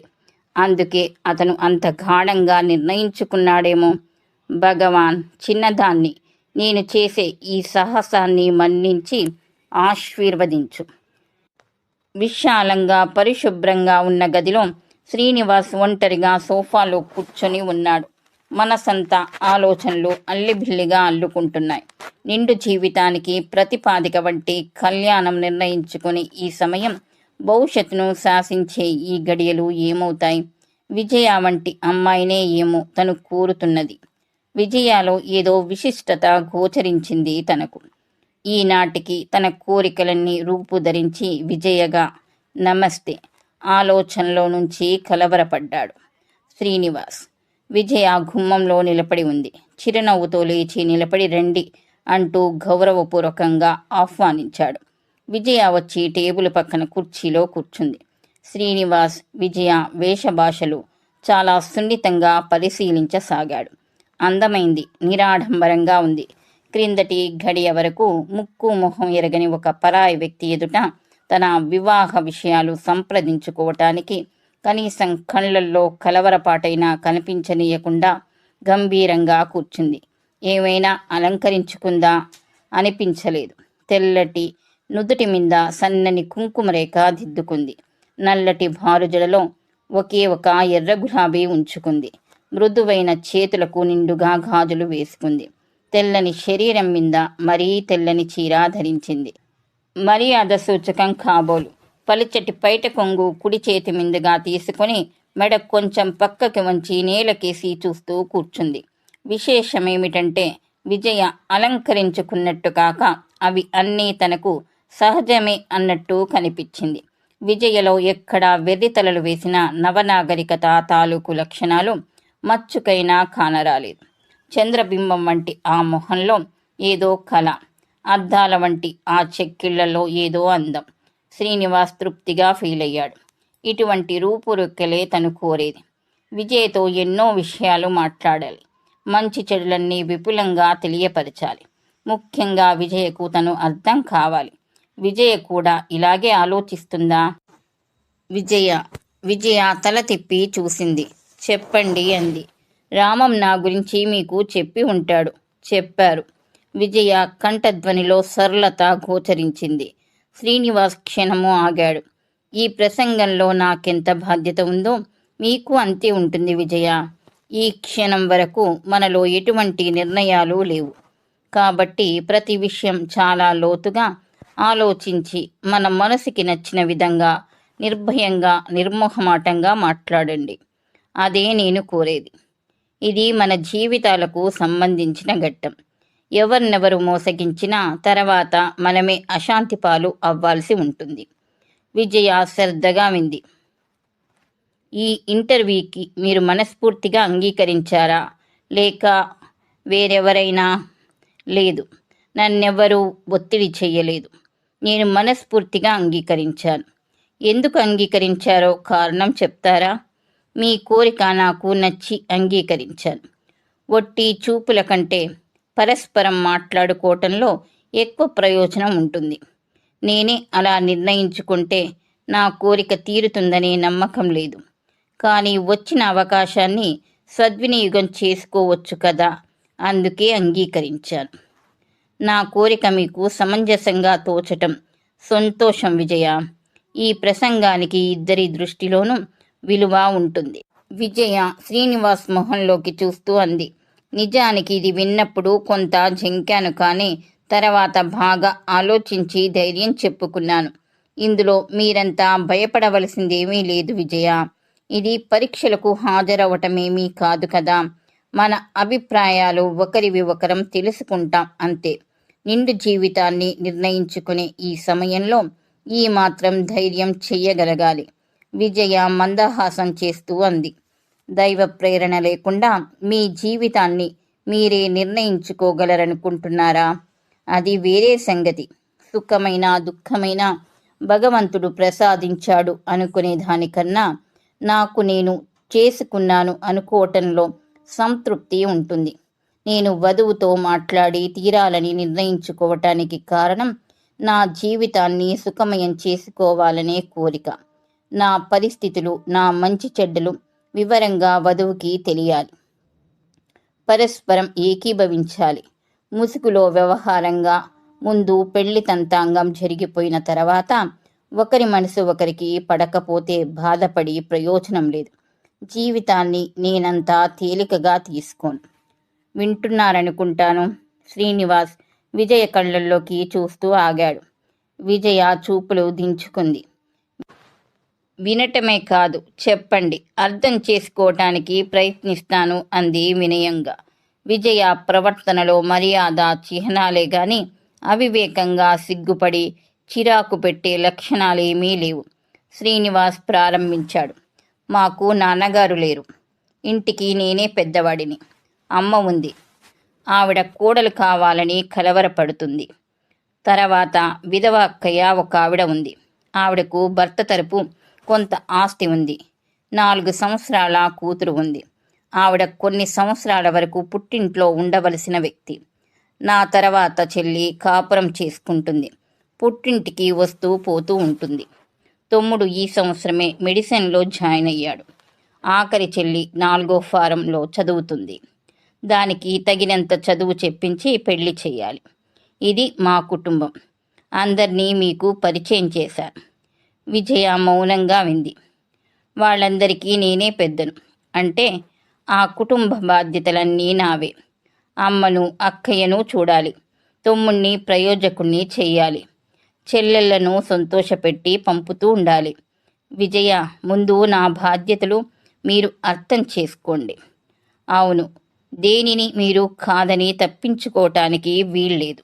అందుకే అతను అంత గాఢంగా నిర్ణయించుకున్నాడేమో. భగవాన్, చిన్నదాన్ని నేను చేసే ఈ సాహసాన్ని మన్నించి ఆశీర్వదించు. విశాలంగా పరిశుభ్రంగా ఉన్న గదిలో శ్రీనివాస్ ఒంటరిగా సోఫాలో కూర్చొని ఉన్నాడు. మనసంతా ఆలోచనలు అల్లిబిల్లిగా అల్లుకుంటున్నాయి. నిండు జీవితానికి ప్రతిపాదిక వంటి కళ్యాణం నిర్ణయించుకుని ఈ సమయం, భవిష్యత్తును శాసించే ఈ గడియలు ఏమవుతాయి? విజయ వంటి అమ్మాయినే ఏమో తను కోరుతున్నది. విజయాలో ఏదో విశిష్టత గోచరించింది తనకు. ఈనాటికి తన కోరికలన్నీ రూపుధరించి విజయగా నమస్తే ఆలోచనలో నుంచి కలవరపడ్డాడు శ్రీనివాస్. విజయ గుమ్మంలో నిలబడి ఉంది. చిరునవ్వుతో లేచి నిలబడి రండి అంటూ గౌరవపూర్వకంగా ఆహ్వానించాడు. విజయ వచ్చి టేబుల్ పక్కన కుర్చీలో కూర్చుంది. శ్రీనివాస్ విజయ వేషభాషలు చాలా సున్నితంగా పరిశీలించసాగాడు. అందమైంది, నిరాడంబరంగా ఉంది. క్రిందటి గడియ వరకు ముక్కు మొహం ఎరగని ఒక పరాయి వ్యక్తి ఎదుట తన వివాహ విషయాలు సంప్రదించుకోవటానికి కనీసం కళ్ళల్లో కలవరపాటైనా కనిపించనీయకుండా గంభీరంగా కూర్చుంది. ఏమైనా అలంకరించుకుందా అనిపించలేదు. తెల్లటి నుదుటి మీద సన్నని కుంకుమ రేఖ దిద్దుకుంది. నల్లటి భారుజలలో ఒకే ఒక ఎర్ర గులాబీ ఉంచుకుంది. మృదువైన చేతులకు నిండుగా గాజులు వేసుకుంది. తెల్లని శరీరం మీద మరీ తెల్లని చీర ధరించింది. మర్యాద సూచకం కాబోలు పలుచటి పైట కొంగు కుడి చేతి మీదుగా తీసుకుని మెడ కొంచెం పక్కకి వంచి నేలకేసి చూస్తూ కూర్చుంది. విశేషమేమిటంటే విజయ అలంకరించుకున్నట్టు కాక అవి అన్నీ తనకు సహజమే అన్నట్టు కనిపించింది. విజయలో ఎక్కడా వెర్రితలలు వేసిన నవనాగరికత తాలూకు లక్షణాలు మచ్చుకైనా కానరాలేదు. చంద్రబింబం వంటి ఆ మొహంలో ఏదో కళ, అద్దాల వంటి ఆ చెక్కిళ్లలో ఏదో అందం. శ్రీనివాస్ తృప్తిగా ఫీల్ అయ్యాడు. ఇటువంటి రూపురేఖలే తను కోరేది. విజయ్తో ఎన్నో విషయాలు మాట్లాడాలి. మంచి చెడులన్నీ విపులంగా తెలియపరచాలి. ముఖ్యంగా విజయకు తను అర్థం కావాలి. విజయ కూడా ఇలాగే ఆలోచిస్తుందా? విజయ తల తిప్పి చూసింది. చెప్పండి అంది. రామం నా గురించి మీకు చెప్పి ఉంటాడు. చెప్పారు. విజయ కంఠధ్వనిలో సరళత గోచరించింది. శ్రీనివాస్ క్షణము ఆగాడు. ఈ ప్రసంగంలో నాకెంత బాధ్యత ఉందో మీకు అంతే ఉంటుంది విజయ. ఈ క్షణం వరకు మనలో ఎటువంటి నిర్ణయాలు లేవు. కాబట్టి ప్రతి విషయం చాలా లోతుగా ఆలోచించి మన మనసుకి నచ్చిన విధంగా నిర్భయంగా నిర్మోహమాటంగా మాట్లాడండి. అదే నేను కోరేది. ఇది మన జీవితాలకు సంబంధించిన ఘట్టం. ఎవరినెవరు మోసగించినా తర్వాత మనమే అశాంతి పాలు అవ్వాల్సి ఉంటుంది. విజయ శ్రద్ధగా వింది. ఈ ఇంటర్వ్యూకి మీరు మనస్ఫూర్తిగా అంగీకరించారా లేక వేరెవరైనా? లేదు, నన్నెవరూ ఒత్తిడి చెయ్యలేదు. నేను మనస్ఫూర్తిగా అంగీకరించాను. ఎందుకు అంగీకరించారో కారణం చెప్తారా? మీ కోరిక నాకు నచ్చి అంగీకరించాను. ఒట్టి చూపుల కంటే పరస్పరం మాట్లాడుకోవటంలో ఎక్కువ ప్రయోజనం ఉంటుంది. నేనే అలా నిర్ణయించుకుంటే నా కోరిక తీరుతుందనే నమ్మకం లేదు. కానీ వచ్చిన అవకాశాన్ని సద్వినియోగం చేసుకోవచ్చు కదా, అందుకే అంగీకరించాను. నా కోరిక మీకు సమంజసంగా తోచటం సంతోషం విజయ. ఈ ప్రసంగానికి ఇద్దరి దృష్టిలోనూ విలువ ఉంటుంది. విజయ శ్రీనివాస్ మొహంలోకి చూస్తూ అంది. నిజానికి ఇది విన్నప్పుడు కొంత జంకాను, కానీ తర్వాత బాగా ఆలోచించి ధైర్యం చెప్పుకున్నాను. ఇందులో మీరంతా భయపడవలసిందేమీ లేదు విజయ. ఇది పరీక్షలకు హాజరవటమేమీ కాదు కదా. మన అభిప్రాయాలు ఒకరివి ఒకరం తెలుసుకుంటాం అంతే. నిండు జీవితాన్ని నిర్ణయించుకునే ఈ సమయంలో ఈ మాత్రం ధైర్యం చెయ్యగలగాలి. విజయ మందహాసం చేస్తూ అంది. దైవ ప్రేరణ లేకుండా మీ జీవితాన్ని మీరే నిర్ణయించుకోగలరనుకుంటున్నారా? అది వేరే సంగతి. సుఖమైన దుఃఖమైన భగవంతుడు ప్రసాదించాడు అనుకునే దానికన్నా నాకు నేను చేసుకున్నాను అనుకోవటంలో సంతృప్తి ఉంటుంది. నేను వధువుతో మాట్లాడి తీరాలని నిర్ణయించుకోవటానికి కారణం నా జీవితాన్ని సుఖమయం చేసుకోవాలనే కోరిక. నా పరిస్థితులు, నా మంచి చెడ్డలు వివరంగా వధువుకి తెలియాలి. పరస్పరం ఏకీభవించాలి. ముసుగులో వ్యవహారంగా ముందు పెళ్లి తంతాంగం జరిగిపోయిన తర్వాత ఒకరి మనసు ఒకరికి పడకపోతే బాధపడి ప్రయోజనం లేదు. జీవితాన్ని నేనంతా తేలికగా తీసుకోను. వింటున్నారనుకుంటాను. శ్రీనివాస్ విజయ కళ్ళల్లోకి చూస్తూ ఆగాడు. విజయ చూపులు దించుకుంది. వినటమే కాదు, చెప్పండి, అర్థం చేసుకోవటానికి ప్రయత్నిస్తాను అంది వినయంగా. విజయ ప్రవర్తనలో మర్యాద చిహ్నాలే గాని అవివేకంగా సిగ్గుపడి చిరాకు పెట్టే లక్షణాలేమీ లేవు. శ్రీనివాస్ ప్రారంభించాడు. మాకు నాన్నగారు లేరు. ఇంటికి నేనే పెద్దవాడిని. అమ్మ ఉంది. ఆవిడ కోడలు కావాలని కలవరపడుతుంది. తర్వాత విధవ అక్కయ్య ఒక ఆవిడ ఉంది. ఆవిడకు భర్త తరపు కొంత ఆస్తి ఉంది. 4 సంవత్సరాల కూతురు ఉంది. ఆవిడ కొన్ని సంవత్సరాల వరకు పుట్టింట్లో ఉండవలసిన వ్యక్తి. నా తర్వాత చెల్లి కాపురం చేసుకుంటుంది. పుట్టింటికి వస్తూ పోతూ ఉంటుంది. తమ్ముడు ఈ సంవత్సరమే మెడిసిన్లో జాయిన్ అయ్యాడు. ఆఖరి చెల్లి 4వ ఫారంలో చదువుతుంది. దానికి తగినంత చదువు చెప్పించి పెళ్లి చేయాలి. ఇది మా కుటుంబం. అందరినీ మీకు పరిచయం చేశాను. విజయ మౌనంగా వింది. వాళ్ళందరికీ నేనే పెద్దను. అంటే ఆ కుటుంబ బాధ్యతలన్నీ నావే. అమ్మను అక్కయ్యను చూడాలి. తమ్ముణ్ణి ప్రయోజకుణ్ణి చెయ్యాలి. చెల్లెళ్లను సంతోషపెట్టి పంపుతూ ఉండాలి. విజయ, ముందు నా బాధ్యతలు మీరు అర్థం చేసుకోండి. అవును, దేనిని మీరు కాదని తప్పించుకోవటానికి వీల్లేదు.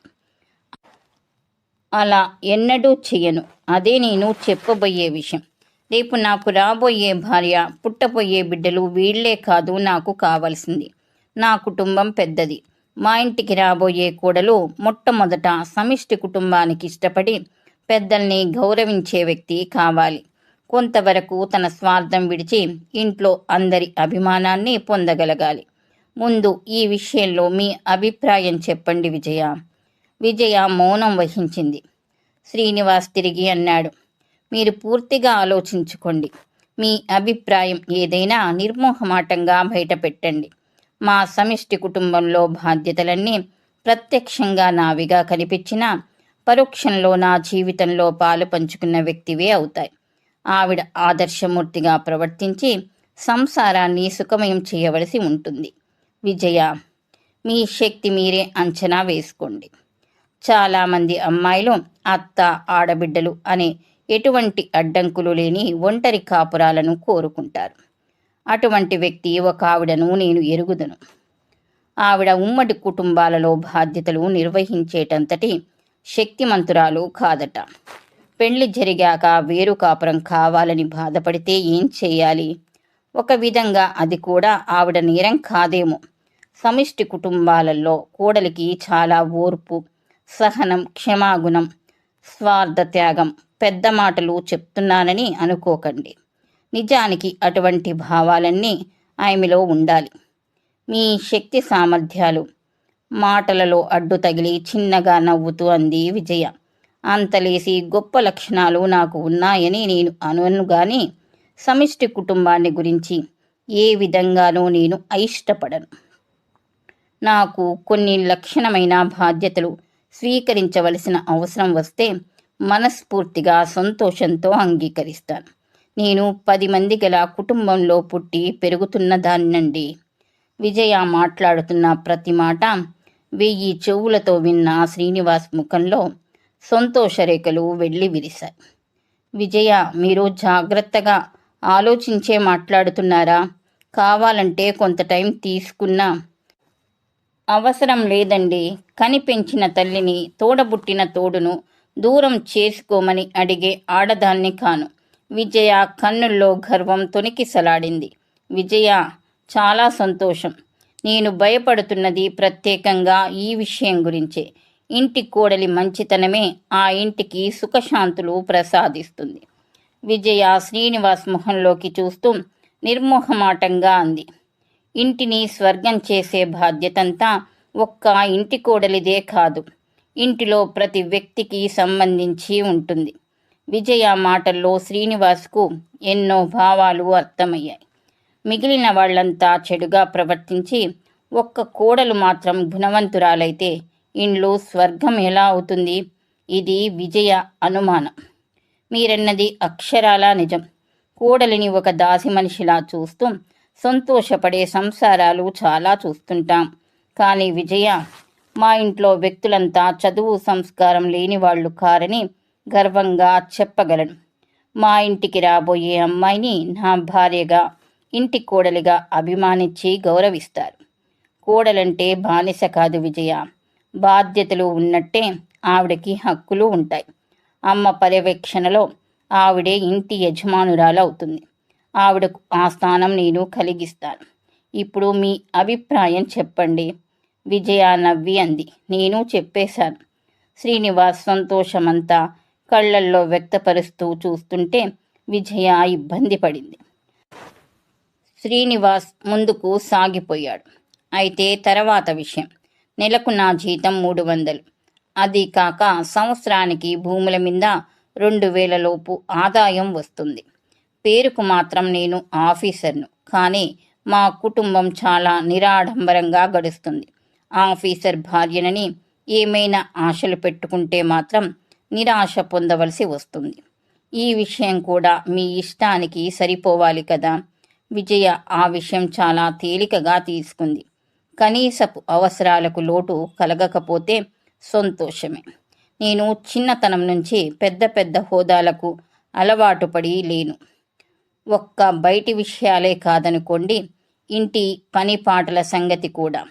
అలా ఎన్నడూ చెయ్యను. అదే నేను చెప్పబోయే విషయం. రేపు నాకు రాబోయే భార్య, పుట్టబోయే బిడ్డలు వీళ్లే కాదు నాకు కావాల్సింది. నా కుటుంబం పెద్దది. మా ఇంటికి రాబోయే కోడలు మొట్టమొదట సమిష్టి కుటుంబానికి ఇష్టపడి పెద్దల్ని గౌరవించే వ్యక్తి కావాలి. కొంతవరకు తన స్వార్థం విడిచి ఇంట్లో అందరి అభిమానాన్ని పొందగలగాలి. ముందు ఈ విషయంలో మీ అభిప్రాయం చెప్పండి విజయ. విజయ మౌనం వహించింది. శ్రీనివాస్ తిరిగి అన్నాడు. మీరు పూర్తిగా ఆలోచించుకోండి. మీ అభిప్రాయం ఏదైనా నిర్మోహమాటంగా బయటపెట్టండి. మా సమిష్టి కుటుంబంలో బాధ్యతలన్నీ ప్రత్యక్షంగా నావిగా కనిపించినా పరోక్షంలో నా జీవితంలో పాలు పంచుకున్న వ్యక్తివే అవుతాయి. ఆవిడ ఆదర్శమూర్తిగా ప్రవర్తించి సంసారాన్ని సుఖమయం చేయవలసి ఉంటుంది. విజయ, మీ శక్తి మీరే అంచనా వేసుకోండి. చాలామంది అమ్మాయిలు అత్త, ఆడబిడ్డలు అనే ఎటువంటి అడ్డంకులు లేని ఒంటరి కాపురాలను కోరుకుంటారు. అటువంటి వ్యక్తి ఒక ఆవిడను నేను ఎరుగుదును. ఆవిడ ఉమ్మడి కుటుంబాలలో బాధ్యతలు నిర్వహించేటంతటి శక్తిమంతురాలు కాదట. పెళ్లి జరిగాక వేరు కాపురం కావాలని బాధపడితే ఏం చేయాలి? ఒక విధంగా అది కూడా ఆవిడ నేరం కాదేమో. సమిష్టి కుటుంబాలలో కోడలికి చాలా ఓర్పు, సహనం, క్షమాగుణం, స్వార్థ త్యాగం. పెద్ద మాటలు చెప్తున్నానని అనుకోకండి. నిజానికి అటువంటి భావాలన్నీ ఆమెలో ఉండాలి. మీ శక్తి సామర్థ్యాలు. మాటలలో అడ్డు తగిలి చిన్నగా నవ్వుతూ అంది విజయ. అంతలేసి గొప్ప లక్షణాలు నాకు ఉన్నాయని నేను అనను గాని సమిష్టి కుటుంబాన్ని గురించి ఏ విధంగానూ నేను అయిష్టపడను. నాకు కొన్ని లక్షణమైన బాధ్యతలు స్వీకరించవలసిన అవసరం వస్తే మనస్ఫూర్తిగా సంతోషంతో అంగీకరిస్తాను. నేను 10 మంది గల కుటుంబంలో పుట్టి పెరుగుతున్న దాన్నండి. విజయ మాట్లాడుతున్న ప్రతి మాట 1000 చెవులతో విన్న శ్రీనివాస్ ముఖంలో సంతోషరేఖలు వెళ్ళి విరిశాయి. విజయ, మీరు జాగ్రత్తగా ఆలోచించే మాట్లాడుతున్నారా? కావాలంటే కొంత టైం తీసుకున్నా అవసరం లేదండి. కనిపెంచిన తల్లిని, తోడబుట్టిన తోడును దూరం చేసుకోమని అడిగే ఆడదాన్ని కాను. విజయ కన్నుల్లో గర్వం తొణికిసలాడింది. విజయ, చాలా సంతోషం. నేను భయపడుతున్నది ప్రత్యేకంగా ఈ విషయం గురించే. ఇంటి కోడలి మంచితనమే ఆ ఇంటికి సుఖశాంతులు ప్రసాదిస్తుంది. విజయ శ్రీనివాస్ మొహంలోకి చూస్తూ నిర్మోహమాటంగా అంది. ఇంటిని స్వర్గం చేసే బాధ్యతంతా ఒక్క ఇంటి కోడలిదే కాదు, ఇంటిలో ప్రతి వ్యక్తికి సంబంధించి ఉంటుంది. విజయ మాటల్లో శ్రీనివాస్కు ఎన్నో భావాలు అర్థమయ్యాయి. మిగిలిన వాళ్లంతా చెడుగా ప్రవర్తించి ఒక్క కోడలు మాత్రం గుణవంతురాలైతే ఇండ్లు స్వర్గం ఎలా అవుతుంది? ఇది విజయ అనుమానం. మీరన్నది అక్షరాలా నిజం. కోడలిని ఒక దాసి మనిషిలా చూస్తూ సంతోషపడే సంసారాలు చాలా చూస్తుంటాం. కానీ విజయ, మా ఇంట్లో వ్యక్తులంతా చదువు సంస్కారం లేని వాళ్ళు కారని గర్వంగా చెప్పగలను. మా ఇంటికి రాబోయే అమ్మాయిని నా భార్యగా, ఇంటి కోడలిగా అభిమానించి గౌరవిస్తారు. కోడలంటే బానిస కాదు విజయ. బాధ్యతలు ఉన్నట్టే ఆవిడకి హక్కులు ఉంటాయి. అమ్మ పర్యవేక్షణలో ఆవిడే ఇంటి యజమానురాలవుతుంది. ఆవిడకు ఆ స్థానం నేను కలిగిస్తాను. ఇప్పుడు మీ అభిప్రాయం చెప్పండి. విజయ నవ్వి అంది. నేను చెప్పేశాను. శ్రీనివాస్ సంతోషమంతా కళ్ళల్లో వ్యక్తపరుస్తూ చూస్తుంటే విజయ ఇబ్బంది పడింది. శ్రీనివాస్ ముందుకు సాగిపోయాడు. అయితే తర్వాత విషయం. నెలకు నా జీతం 300. అది కాక సంవత్సరానికి భూముల మీద 2000 లోపు ఆదాయం వస్తుంది. పేరుకు మాత్రం నేను ఆఫీసర్ను, కానీ మా కుటుంబం చాలా నిరాడంబరంగా గడుస్తుంది. ఆఫీసర్ భార్యనని ఏమైనా ఆశలు పెట్టుకుంటే మాత్రం నిరాశ పొందవలసి వస్తుంది. ఈ విషయం కూడా మీ ఇష్టానికి సరిపోవాలి కదా. విజయ ఆ విషయం చాలా తేలికగా తీసుకుంది. కనీసపు అవసరాలకు లోటు కలగకపోతే సంతోషమే. నేను చిన్నతనం నుంచి పెద్ద పెద్ద హోదాలకు అలవాటు పడి లేను. ఒక్క బయటి విషయాలే కాదనుకోండి, ఇంటి పని పాటల సంగతి కూడా.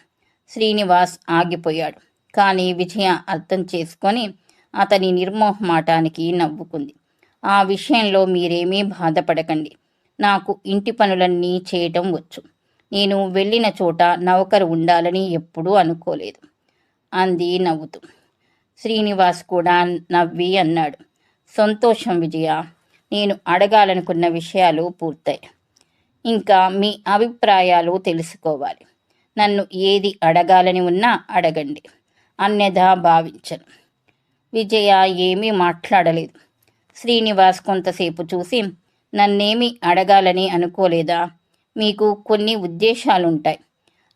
శ్రీనివాస్ ఆగిపోయాడు. కానీ విజయ అర్థం చేసుకొని అతని నిర్మోహమాటానికి నవ్వుకుంది. ఆ విషయంలో మీరేమీ బాధపడకండి. నాకు ఇంటి పనులన్నీ చేయటం వచ్చు. నేను వెళ్ళిన చోట నౌకరు ఉండాలని ఎప్పుడూ అనుకోలేదు అంది నవ్వుతూ. శ్రీనివాస్ కూడా నవ్వి అన్నాడు. సంతోషం విజయ. నేను అడగాలనుకున్న విషయాలు పూర్తయి. ఇంకా మీ అభిప్రాయాలు తెలుసుకోవాలి. నన్ను ఏది అడగాలని ఉన్నా అడగండి. అన్యథా భావించను. విజయ ఏమీ మాట్లాడలేదు. శ్రీనివాస్ కొంతసేపు చూసి, నన్నేమీ అడగాలని అనుకోలేదా? మీకు కొన్ని ఉద్దేశాలుంటాయి.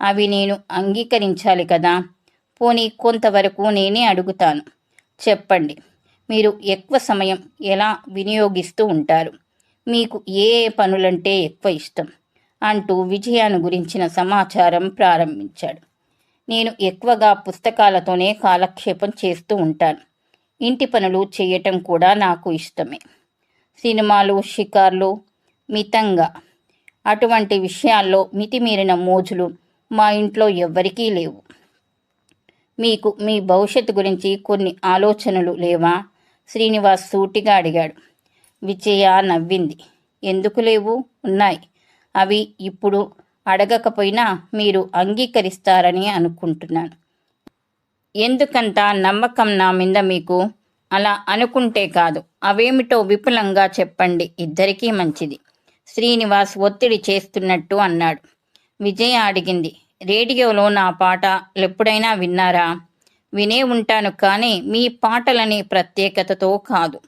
అవి నేను అంగీకరించాలి కదా. పోనీ కొంతవరకు నేనే అడుగుతాను. చెప్పండి. మీరు ఎక్కువ సమయం ఎలా వినియోగిస్తూ ఉంటారు? మీకు ఏ ఏ పనులంటే ఎక్కువ ఇష్టం? అంటూ విజయాను గురించిన సమాచారం ప్రారంభించాడు. నేను ఎక్కువగా పుస్తకాలతోనే కాలక్షేపం చేస్తూ ఉంటాను. ఇంటి పనులు చేయటం కూడా నాకు ఇష్టమే. సినిమాలు, షికార్లు మితంగా. అటువంటి విషయాల్లో మితిమీరిన మోజులు మా ఇంట్లో ఎవ్వరికీ లేవు. మీకు మీ భవిష్యత్తు గురించి కొన్ని ఆలోచనలు లేవా? శ్రీనివాస్ సూటిగా అడిగాడు. విజయ నవ్వింది. ఎందుకు లేవు? ఉన్నాయి. అవి ఇప్పుడు అడగకపోయినా మీరు అంగీకరిస్తారని అనుకుంటున్నాను. ఎందుకంత నమ్మకం నా మీద మీకు? అలా అనుకుంటే కాదు, అవేమిటో విపులంగా చెప్పండి. ఇద్దరికీ మంచిది. శ్రీనివాస్ ఒత్తిడి చేస్తున్నట్టు అన్నాడు. విజయ అడిగింది. రేడియోలో నా పాటలు ఎప్పుడైనా విన్నారా? వినే ఉంటాను, కానీ మీ పాటలని ప్రత్యేకతతో కాదు.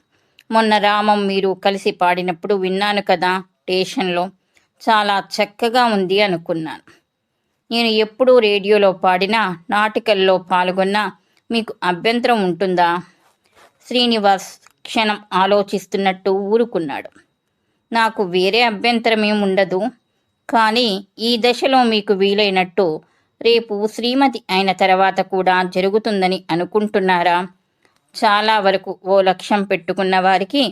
మొన్న రామం మీరు కలిసి పాడినప్పుడు విన్నాను కదా స్టేషన్లో. చాలా చక్కగా ఉంది అనుకున్నాను. నేను ఎప్పుడూ రేడియోలో పాడినా, నాటికల్లో పాల్గొన్నా మీకు అభ్యంతరం ఉంటుందా? శ్రీనివాస్ క్షణం ఆలోచిస్తున్నట్టు ఊరుకున్నాడు. నాకు వేరే అభ్యంతరమేం ఉండదు. కానీ ఈ దశలో మీకు వీలైనట్టు రేపు శ్రీమతి అయిన తర్వాత కూడా జరుగుతుందని అనుకుంటున్నారా? చాలా వరకు ఓ లక్ష్యం పెట్టుకున్న వారికి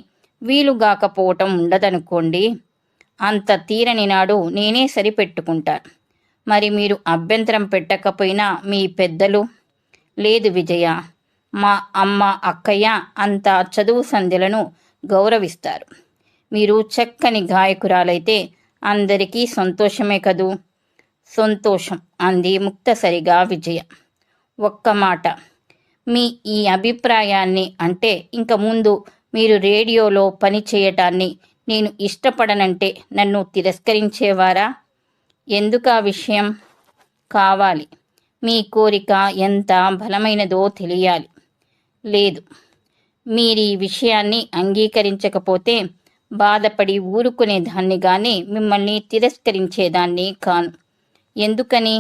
వీలుగాకపోవటం ఉండదనుకోండి. అంత తీరని నాడు నేనే సరిపెట్టుకుంటాను. మరి మీరు అభ్యంతరం పెట్టకపోయినా మీ పెద్దలు? లేదు విజయ, మా అమ్మ అక్కయ్య అంత చదువు సంధ్యలను గౌరవిస్తారు. మీరు చక్కని గాయకురాలైతే అందరికీ సంతోషమే కదూ. సంతోషం అంది ముక్తసరిగా విజయ. ఒక్క మాట, మీ ఈ అభిప్రాయాన్ని అంటే ఇంక ముందు మీరు రేడియోలో పని చేయటాన్ని నేను ఇష్టపడనంటే నన్ను తిరస్కరించేవారా? ఎందుకు ఆ విషయం కావాలి? మీ కోరిక ఎంత బలమైనదో తెలియాలి. లేదు, మీరీ విషయాన్ని అంగీకరించకపోతే బాధపడి ఊరుకునేదాన్ని గాని మిమ్మల్ని తిరస్కరించేదాన్ని కాను. ఎందుకని?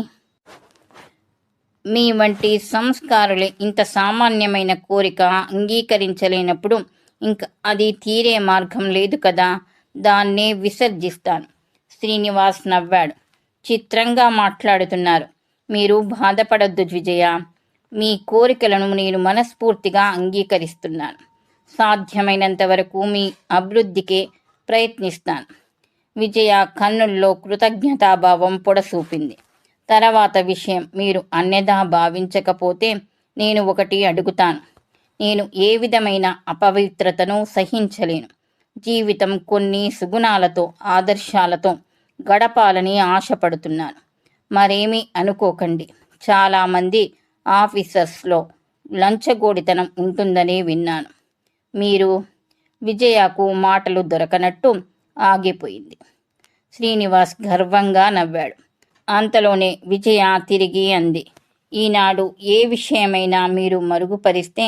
మీ వంటి సంస్కారులే ఇంత సామాన్యమైన కోరిక అంగీకరించలేనప్పుడు ఇంక అది తీరే మార్గం లేదు కదా. దాన్నే విసర్జిస్తాను. శ్రీనివాస్ నవ్వాడు. చిత్రంగా మాట్లాడుతున్నారు. మీరు బాధపడొద్దు విజయ. మీ కోరికలను నేను మనస్ఫూర్తిగా అంగీకరిస్తున్నాను. సాధ్యమైనంత వరకు మీ అభివృద్ధికే ప్రయత్నిస్తాను. విజయ కన్నుల్లో కృతజ్ఞతాభావం పొడసూపింది. తర్వాత విషయం మీరు అన్యథా భావించకపోతే నేను ఒకటి అడుగుతాను. నేను ఏ విధమైన అపవిత్రతను సహించలేను. జీవితం కొన్ని సుగుణాలతో ఆదర్శాలతో గడపాలని ఆశపడుతున్నాను. మరేమీ అనుకోకండి. చాలామంది ఆఫీసర్స్లో లంచగోడితనం ఉంటుందని విన్నాను. మీరు? విజయకు మాటలు దొరకనట్టు ఆగిపోయింది. శ్రీనివాస్ గర్వంగా నవ్వాడు. అంతలోనే విజయ తిరిగి అంది, ఈనాడు ఏ విషయమైనా మీరు మరుగుపరిస్తే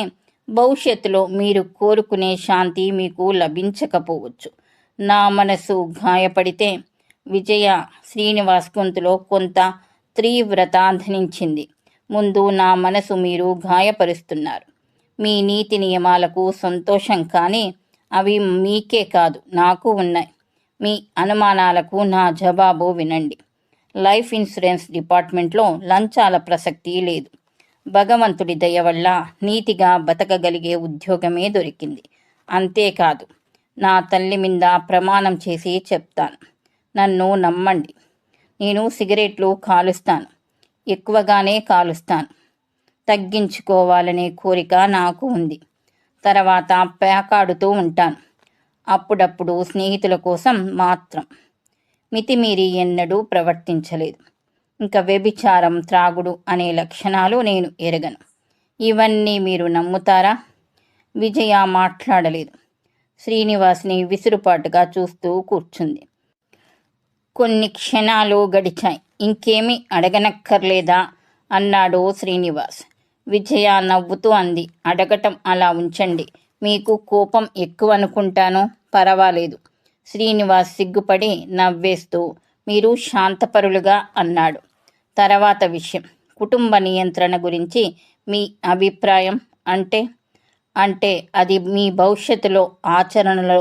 భవిష్యత్తులో మీరు కోరుకునే శాంతి మీకు లభించకపోవచ్చు. నా మనసు గాయపడితే. విజయ శ్రీనివాస్ గొంతులో కొంత తీవ్రత ధనించింది. ముందు నా మనసు మీరు గాయపరుస్తున్నారు. మీ నీతి నియమాలకు సంతోషం, కానీ అవి మీకే కాదు నాకు ఉన్నాయి. మీ అనుమానాలకు నా జవాబు వినండి. లైఫ్ ఇన్సూరెన్స్ డిపార్ట్మెంట్లో లంచాల ప్రసక్తి లేదు. భగవంతుడి దయ వల్ల నీతిగా బతకగలిగే ఉద్యోగమే దొరికింది. అంతేకాదు, నా తల్లి మీద ప్రమాణం చేసి చెప్తాను, నన్ను నమ్మండి. నేను సిగరెట్లు కాలుస్తాను, ఎక్కువగానే కాలుస్తాను. తగ్గించుకోవాలనే కోరిక నాకు ఉంది. తర్వాత పేకాడుతూ ఉంటాను, అప్పుడప్పుడు స్నేహితుల కోసం మాత్రం. మితిమీరి ఎన్నడూ ప్రవర్తించలేదు. ఇంకా వ్యభిచారం, త్రాగుడు అనే లక్షణాలు నేను ఎరగను. ఇవన్నీ మీరు నమ్ముతారా? విజయ మాట్లాడలేదు. శ్రీనివాస్ని విసురుపాటుగా చూస్తూ కూర్చుంది. కొన్ని క్షణాలు గడిచాయి. ఇంకేమీ అడగనక్కర్లేదా అన్నాడు శ్రీనివాస్. విజయ నవ్వుతూ అంది, అడగటం అలా ఉంచండి. మీకు కోపం ఎక్కువ అనుకుంటాను. పర్వాలేదు. శ్రీనివాస్ సిగ్గుపడి నవ్వేస్తూ మీరు శాంతపరులుగా అన్నాడు. తర్వాత విషయం, కుటుంబ నియంత్రణ గురించి మీ అభిప్రాయం? అంటే అది మీ భవిష్యత్తులో ఆచరణలో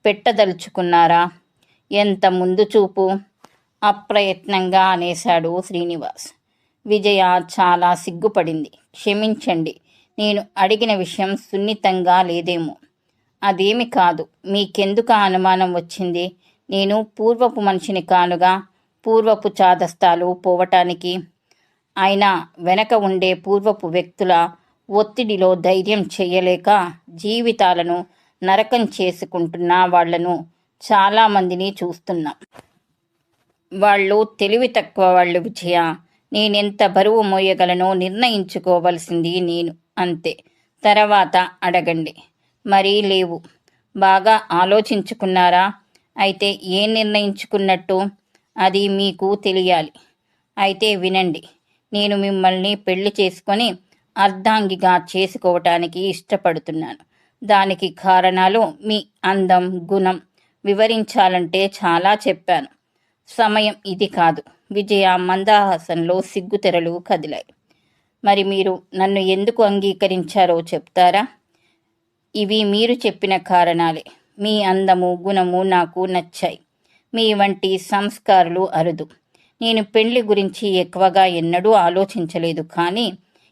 పెట్టదలుచుకున్నారా? ఎంత ముందు చూపు! అప్రయత్నంగా అనేశాడు శ్రీనివాస్. విజయ చాలా సిగ్గుపడింది. క్షమించండి, నేను అడిగిన విషయం సున్నితంగా లేదేమో. అదేమి కాదు. మీకెందుకు అనుమానం వచ్చింది? నేను పూర్వపు మనిషిని కానుగా పూర్వపు చాదస్తాలు పోవటానికి. అయినా వెనక ఉండే పూర్వపు వ్యక్తుల ఒత్తిడిలో ధైర్యం చేయలేక జీవితాలను నరకం చేసుకుంటున్న వాళ్లను చాలామందిని చూస్తున్నాం. వాళ్ళు తెలివి తక్కువ వాళ్ళు విజయ. నేనెంత బరువు మోయగలనో నిర్ణయించుకోవలసింది నేను, అంతే. తర్వాత అడగండి. మరీ లేవు. బాగా ఆలోచించుకున్నారా? అయితే ఏం నిర్ణయించుకున్నట్టు? అది మీకు తెలియాలి. అయితే వినండి. నేను మిమ్మల్ని పెళ్లి చేసుకొని అర్ధాంగిగా చేసుకోవటానికి ఇష్టపడుతున్నాను. దానికి కారణాలు మీ అందం, గుణం వివరించాలంటే చాలా చెప్పాను. సమయం ఇది కాదు. విజయ మందహాసంలో సిగ్గుతెరలు కదిలాయి. మరి మీరు నన్ను ఎందుకు అంగీకరించారో చెప్తారా? ఇవి మీరు చెప్పిన కారణాలే. మీ అందము, గుణము నాకు నచ్చాయి. మీ వంటి సంస్కారులు అరుదు. నేను పెళ్లి గురించి ఎక్కువగా ఎన్నడూ ఆలోచించలేదు, కానీ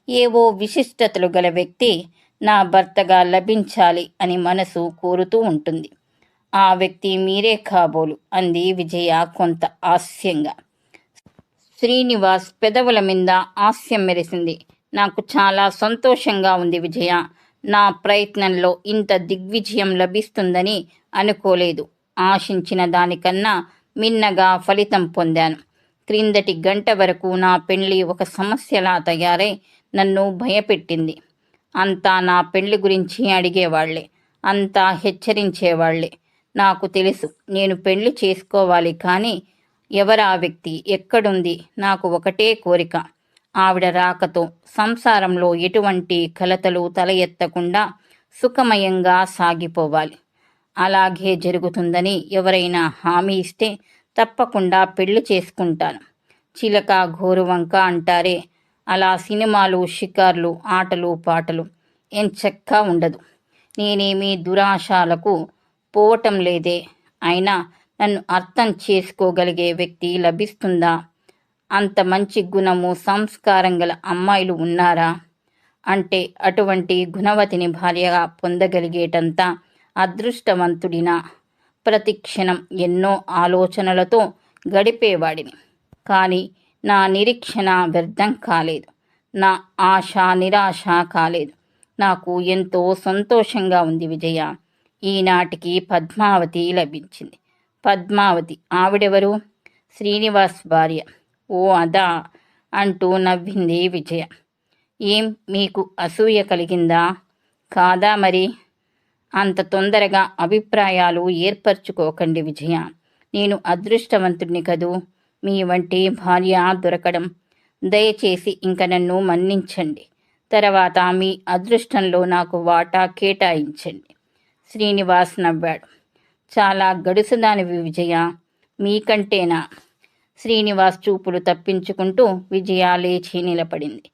ఏవో విశిష్టతలు గల వ్యక్తి నా భర్తగా లభించాలి అని మనసు కోరుతూ ఉంటుంది. ఆ వ్యక్తి మీరే కాబోలు అంది విజయ కొంత హాస్యంగా. శ్రీనివాస్ పెదవుల మీద హాస్యం మెరిసింది. నాకు చాలా సంతోషంగా ఉంది విజయ. నా ప్రయత్నంలో ఇంత దిగ్విజయం లభిస్తుందని అనుకోలేదు. ఆశించిన దానికన్నా మిన్నగా ఫలితం పొందాను. క్రిందటి గంట వరకు నా పెళ్లి ఒక సమస్యలా తయారై నన్ను భయపెట్టింది. అంతా నా పెళ్లి గురించి అడిగేవాళ్లే, అంతా హెచ్చరించేవాళ్లే. నాకు తెలుసు నేను పెళ్లి చేసుకోవాలి, కానీ ఎవరా వ్యక్తి, ఎక్కడుంది? నాకు ఒకటే కోరిక, ఆవిడ రాకతో సంసారంలో ఎటువంటి కలతలు తల ఎత్తకుండా సుఖమయంగా సాగిపోవాలి. అలాగే జరుగుతుందని ఎవరైనా హామీ ఇస్తే తప్పకుండా పెళ్లి చేసుకుంటాను. చిలక గోరువంక అంటారే, అలా సినిమాలు, షికార్లు, ఆటలు పాటలు ఎంచక్కా ఉండదు. నేనేమీ దురాశాలకు పోవటం లేదే. అయినా నన్ను అర్థం చేసుకోగలిగే వ్యక్తి లభిస్తుందా? అంత మంచి గుణము, సంస్కారం గల అమ్మాయిలు ఉన్నారా? అంటే అటువంటి గుణవతిని భార్యగా పొందగలిగేటంత అదృష్టవంతుడినా? ప్రతిక్షణం ఎన్నో ఆలోచనలతో గడిపేవాడిని. కానీ నా నిరీక్షణ వ్యర్థం కాలేదు. నా ఆశ నిరాశ కాలేదు. నాకు ఎంతో సంతోషంగా ఉంది విజయ. ఈనాటికి పద్మావతి లభించింది. పద్మావతి ఆవిడెవరు? శ్రీనివాస్ భార్య. ఓ అదా అంటూ నవ్వింది విజయ. ఏం, మీకు అసూయ కలిగిందా? కాదా మరి? అంత తొందరగా అభిప్రాయాలు ఏర్పరచుకోకండి విజయ. నేను అదృష్టవంతుడిని కదూ మీ వంటి భార్య దొరకడం. దయచేసి ఇంక నన్ను మన్నించండి. తర్వాత మీ అదృష్టంలో నాకు వాటా కేటాయించండి. శ్రీనివాస్ నవ్వాడు. చాలా గడుసుదానివి విజయ. మీకంటేనా? శ్రీనివాస్ చూపులు తప్పించుకుంటూ విజయ లేచి నిలబడింది.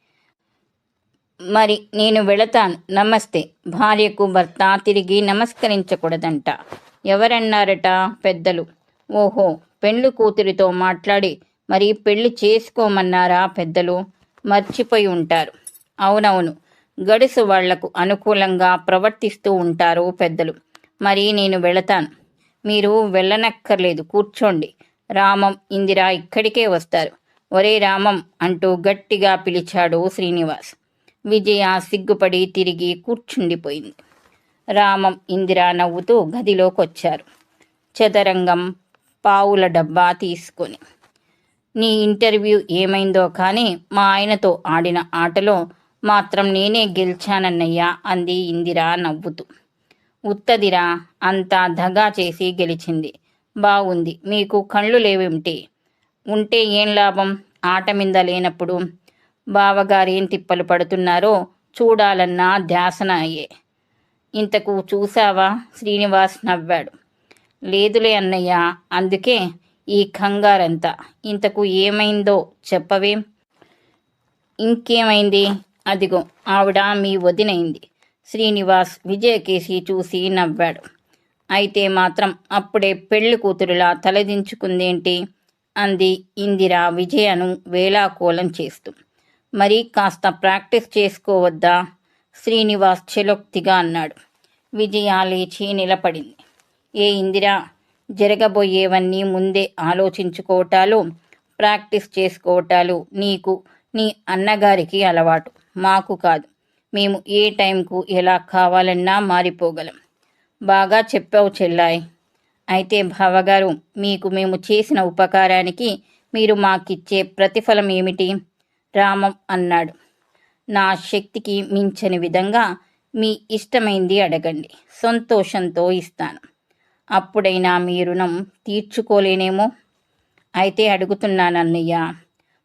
మరి నేను వెళతాను. నమస్తే. భార్యకు భర్త తిరిగి నమస్కరించకూడదంట. ఎవరన్నారట? పెద్దలు. ఓహో, పెండ్లి కూతురితో మాట్లాడి మరి పెళ్లి చేసుకోమన్నారా పెద్దలు? మర్చిపోయి ఉంటారు. అవునవును, గడుసు వాళ్లకు అనుకూలంగా ప్రవర్తిస్తూ ఉంటారు పెద్దలు. మరి నేను వెళతాను. మీరు వెళ్ళనక్కర్లేదు, కూర్చోండి. రామం, ఇందిర ఇక్కడికే వస్తారు. ఒరే రామం అంటూ గట్టిగా పిలిచాడు శ్రీనివాస్. విజయ సిగ్గుపడి తిరిగి కూర్చుండిపోయింది. రామం, ఇందిర నవ్వుతూ గదిలోకొచ్చారు, చదరంగం పావుల డబ్బా తీసుకొని. నీ ఇంటర్వ్యూ ఏమైందో కానీ మా ఆయనతో ఆడిన ఆటలో మాత్రం నేనే గెలిచానన్నయ్యా అంది ఇందిర నవ్వుతూ. ఉత్తదిరా, అంతా దగా చేసి గెలిచింది. బాగుంది. మీకు కళ్ళు లేవేమిటి? ఉంటే ఏం లాభం? ఆట మీద లేనప్పుడు బావగారేం తిప్పలు పడుతున్నారో చూడాలన్నా ధ్యాసన అయ్యే. ఇంతకు చూసావా? శ్రీనివాస్ నవ్వాడు. లేదులే అన్నయ్య, అందుకే ఈ కంగారంతా. ఇంతకు ఏమైందో చెప్పవేం? ఇంకేమైంది? అదిగో ఆవిడ మీ వదినైంది. శ్రీనివాస్ విజయకేసి చూసి నవ్వాడు. అయితే మాత్రం అప్పుడే పెళ్లి కూతురులా తలదించుకుందేంటి? అంది ఇందిర విజయను వేళాకోళం చేస్తూ. మరి కాస్త ప్రాక్టీస్ చేసుకోవద్దా? శ్రీనివాస్ చెలోక్తిగా అన్నాడు. విజయ లేచి నిలబడింది. ఏ ఇందిరా, జరగబోయేవన్నీ ముందే ఆలోచించుకోవటాలు, ప్రాక్టీస్ చేసుకోవటాలు నీకు, నీ అన్నగారికి అలవాటు, మాకు కాదు. మేము ఏ టైంకు ఎలా కావాలన్నా మారిపోగలం. బాగా చెప్పావు చెల్లాయ్. అయితే బావగారు, మీకు మేము చేసిన ఉపకారానికి మీరు మాకిచ్చే ప్రతిఫలం ఏమిటి? రామం అన్నాడు. నా శక్తికి మించని విధంగా మీ ఇష్టమైంది అడగండి, సంతోషంతో ఇస్తాను. అప్పుడైనా మీ రుణం తీర్చుకోలేనేమో. అయితే అడుగుతున్నానన్నయ్య,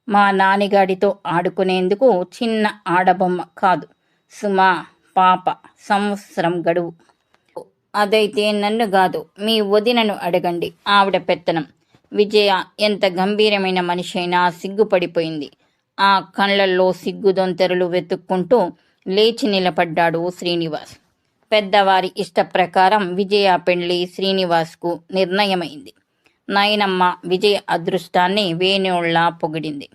మా నాన్నగాడితో ఆడుకునేందుకు చిన్న ఆడబొమ్మ కాదు సుమా, పాప, సంవత్సరం గడువు. అదైతే నన్ను కాదు, మీ వదినను అడగండి, ఆవిడ పెత్తనం. విజయ ఎంత గంభీరమైన మనిషైనా సిగ్గుపడిపోయింది. ఆ కళ్ళల్లో సిగ్గుదొంతెరలు వెతుక్కుంటూ లేచి నిలబడ్డాడు శ్రీనివాస్. పెద్దవారి ఇష్ట ప్రకారం విజయ పెళ్లి శ్రీనివాస్కు నిర్ణయమైంది. నాయనమ్మ విజయ అదృష్టాన్ని వేణోళ్లా పొగిడింది.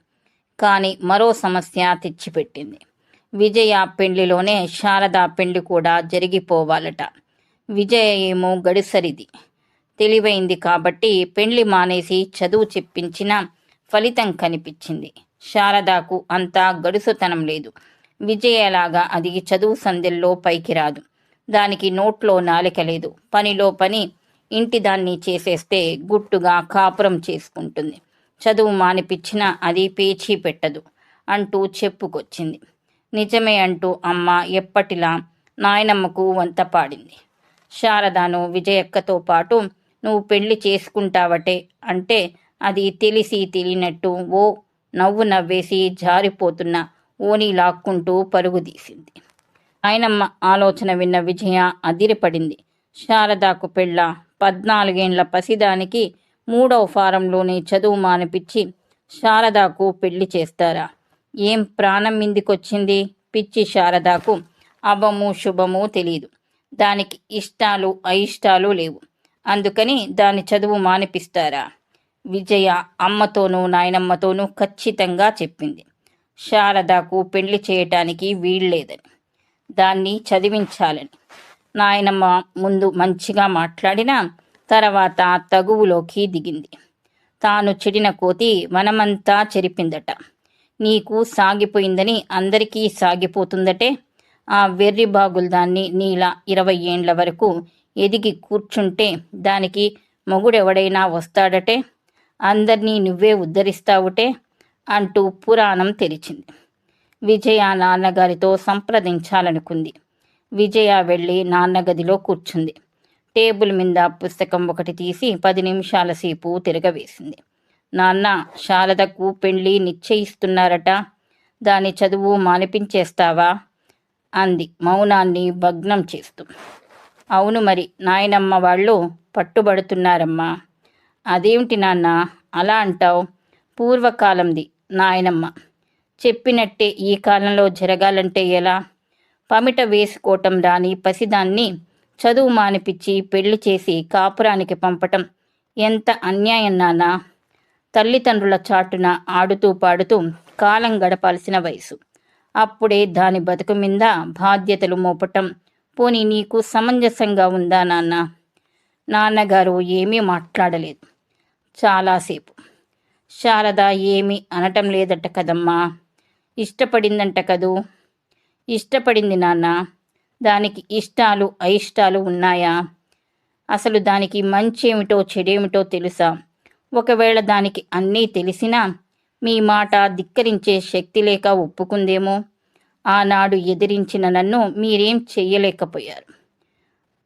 కానీ మరో సమస్య తెచ్చిపెట్టింది. విజయ పెళ్లిలోనే శారద పెళ్లి కూడా జరిగిపోవాలట. విజయ ఏమో గడుసరిది, తెలివైంది కాబట్టి పెళ్లి మానేసి చదువు చెప్పించిన ఫలితం కనిపించింది. శారదకు అంత గడుసుతనం లేదు. విజయలాగా అది చదువు సంధ్యల్లో పైకి రాదు. దానికి నోట్లో నాలిక లేదు. పనిలో పని ఇంటి దాన్ని చేసేస్తే గుట్టుగా కాపురం చేసుకుంటుంది. చదువు మానిపించినా అది పేచీ పెట్టదు అంటూ చెప్పుకొచ్చింది. నిజమే అంటూ అమ్మ ఎప్పటిలా నాయనమ్మకు వంత పాడింది. శారదను విజయక్కతో పాటు నువ్వు పెళ్లి చేసుకుంటావటే అంటే అది తెలిసి తెలియనట్టు ఓ నవ్వు నవ్వేసి జారిపోతున్న ఓని లాక్కుంటూ పరుగు తీసింది. నాయనమ్మ ఆలోచన విన్న విజయ అదిరిపడింది. శారదకు పెళ్ళ 14 ఏండ్ల పసిదానికి 3వ ఫారంలోనే చదువు మానిపించి శారదకు పెళ్లి చేస్తారా? ఏం ప్రాణం మీదికొచ్చింది? పిచ్చి శారదకు అభము శుభము తెలీదు. దానికి ఇష్టాలు అయిష్టాలు లేవు. అందుకని దాని చదువు మానిపిస్తారా? విజయ అమ్మతోనూ నాయనమ్మతోనూ ఖచ్చితంగా చెప్పింది. శారదకు పెళ్లి చేయటానికి వీల్లేదని, దాన్ని చదివించాలని. నాయనమ్మ ముందు మంచిగా మాట్లాడినా తర్వాత తగువులోకి దిగింది. తాను చెడిన కోతి వనమంతా చెరిపిందట. నీకు సాగిపోయిందని అందరికీ సాగిపోతుందటే. ఆ వెర్రి బాగుల్దాన్ని నీలా 20 ఏండ్ల వరకు ఎదిగి కూర్చుంటే దానికి మొగుడెవడైనా వస్తాడటే. అందర్నీ నువ్వే ఉద్ధరిస్తావుటే అంటూ పురాణం తెరిచింది. విజయ నాన్నగారితో సంప్రదించాలనుకుంది. విజయ వెళ్ళి నాన్నగదిలో కూర్చుంది. టేబుల్ మీద పుస్తకం ఒకటి తీసి 10 నిమిషాల సేపు తిరగవేసింది. నాన్న, శారదకు పెళ్లి నిశ్చయిస్తున్నారట. దాని చదువు మానిపించేస్తావా అంది మౌనాన్ని భగ్నం చేస్తూ. అవును మరి, నాయనమ్మ వాళ్ళు పట్టుబడుతున్నారమ్మా. అదేమిటి నాన్న అలా అంటావు? పూర్వకాలంది నాయనమ్మ. చెప్పినట్టే ఈ కాలంలో జరగాలంటే ఎలా? పమిట వేసుకోవటం రాని పసిదాన్ని చదువు మానిపించి పెళ్లి చేసి కాపురానికి పంపటం ఎంత అన్యాయం నాన్నా. తల్లిదండ్రుల చాటున ఆడుతూ పాడుతూ కాలం గడపాల్సిన వయసు. అప్పుడే దాని బతుకు మీద బాధ్యతలు మోపటం పోనీ నీకు సమంజసంగా ఉందా నాన్న? నాన్నగారు ఏమీ మాట్లాడలేదు చాలాసేపు. శారద ఏమీ అనటం లేదట కదమ్మా. ఇష్టపడిందంట కదూ? ఇష్టపడింది నాన్న. దానికి ఇష్టాలు అయిష్టాలు ఉన్నాయా? అసలు దానికి మంచేమిటో చెడేమిటో తెలుసా? ఒకవేళ దానికి అన్నీ తెలిసినా మీ మాట ధిక్కరించే శక్తి లేక ఒప్పుకుందేమో. ఆనాడు ఎదిరించిన నన్ను మీరేం చెయ్యలేకపోయారు.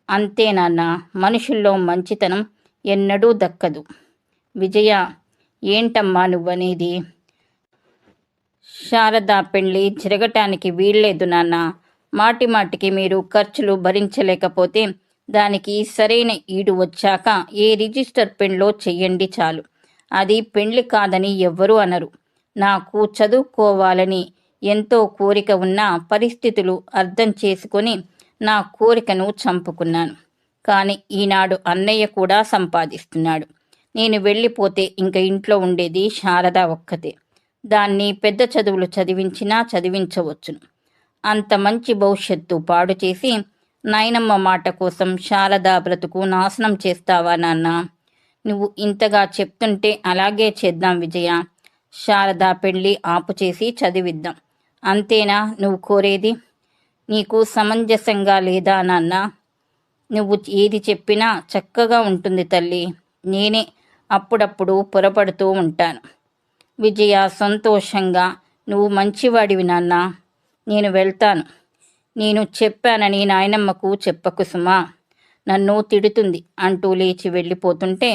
అంతే నాన్న. మనుషుల్లో మంచితనం ఎన్నడూ దక్కదు. విజయ, ఏంటమ్మా నువ్వనేది? శారద పెళ్లి జరగటానికి వీల్లేదు నాన్న. మాటి మాటికి మీరు ఖర్చులు భరించలేకపోతే దానికి సరైన ఈడు వచ్చాక ఏ రిజిస్టర్ పెన్లో చెయ్యండి చాలు. అది పెళ్లి కాదని ఎవ్వరూ అనరు. నాకు చదువుకోవాలని ఎంతో కోరిక ఉన్న పరిస్థితులు అర్థం చేసుకొని నా కోరికను చంపుకున్నాను. కానీ ఈనాడు అన్నయ్య కూడా సంపాదిస్తున్నాడు. నేను వెళ్ళిపోతే ఇంక ఇంట్లో ఉండేది శారద ఒక్కతే. దాన్ని పెద్ద చదువులు చదివించినా చదివించవచ్చును. అంత మంచి భవిష్యత్తు పాడు చేసి నాయనమ్మ మాట కోసం శారద బ్రతుకు నాశనం చేస్తావా నాన్న? నువ్వు ఇంతగా చెప్తుంటే అలాగే చేద్దాం విజయ. శారద పెళ్లి ఆపు చేసి చదివిద్దాం. అంతేనా నువ్వు కోరేది? నీకు సమంజసంగా లేదా నాన్న? నువ్వు ఏది చెప్పినా చక్కగా ఉంటుంది తల్లి. నేనే అప్పుడప్పుడు పొరపడుతూ ఉంటాను. విజయ సంతోషంగా, నువ్వు మంచివాడివి నాన్న. నేను వెళ్తాను. నేను చెప్పానని నాయనమ్మకు చెప్పకు సుమా, నన్ను తిడుతుంది అంటూ లేచి వెళ్ళిపోతుంటే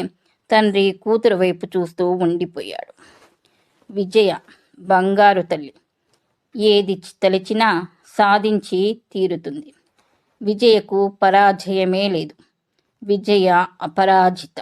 తండ్రి కూతురు వైపు చూస్తూ ఉండిపోయాడు. విజయ బంగారు తల్లి. ఏది తలచినా సాధించి తీరుతుంది. విజయకు పరాజయమే లేదు. విజయ అపరాజిత.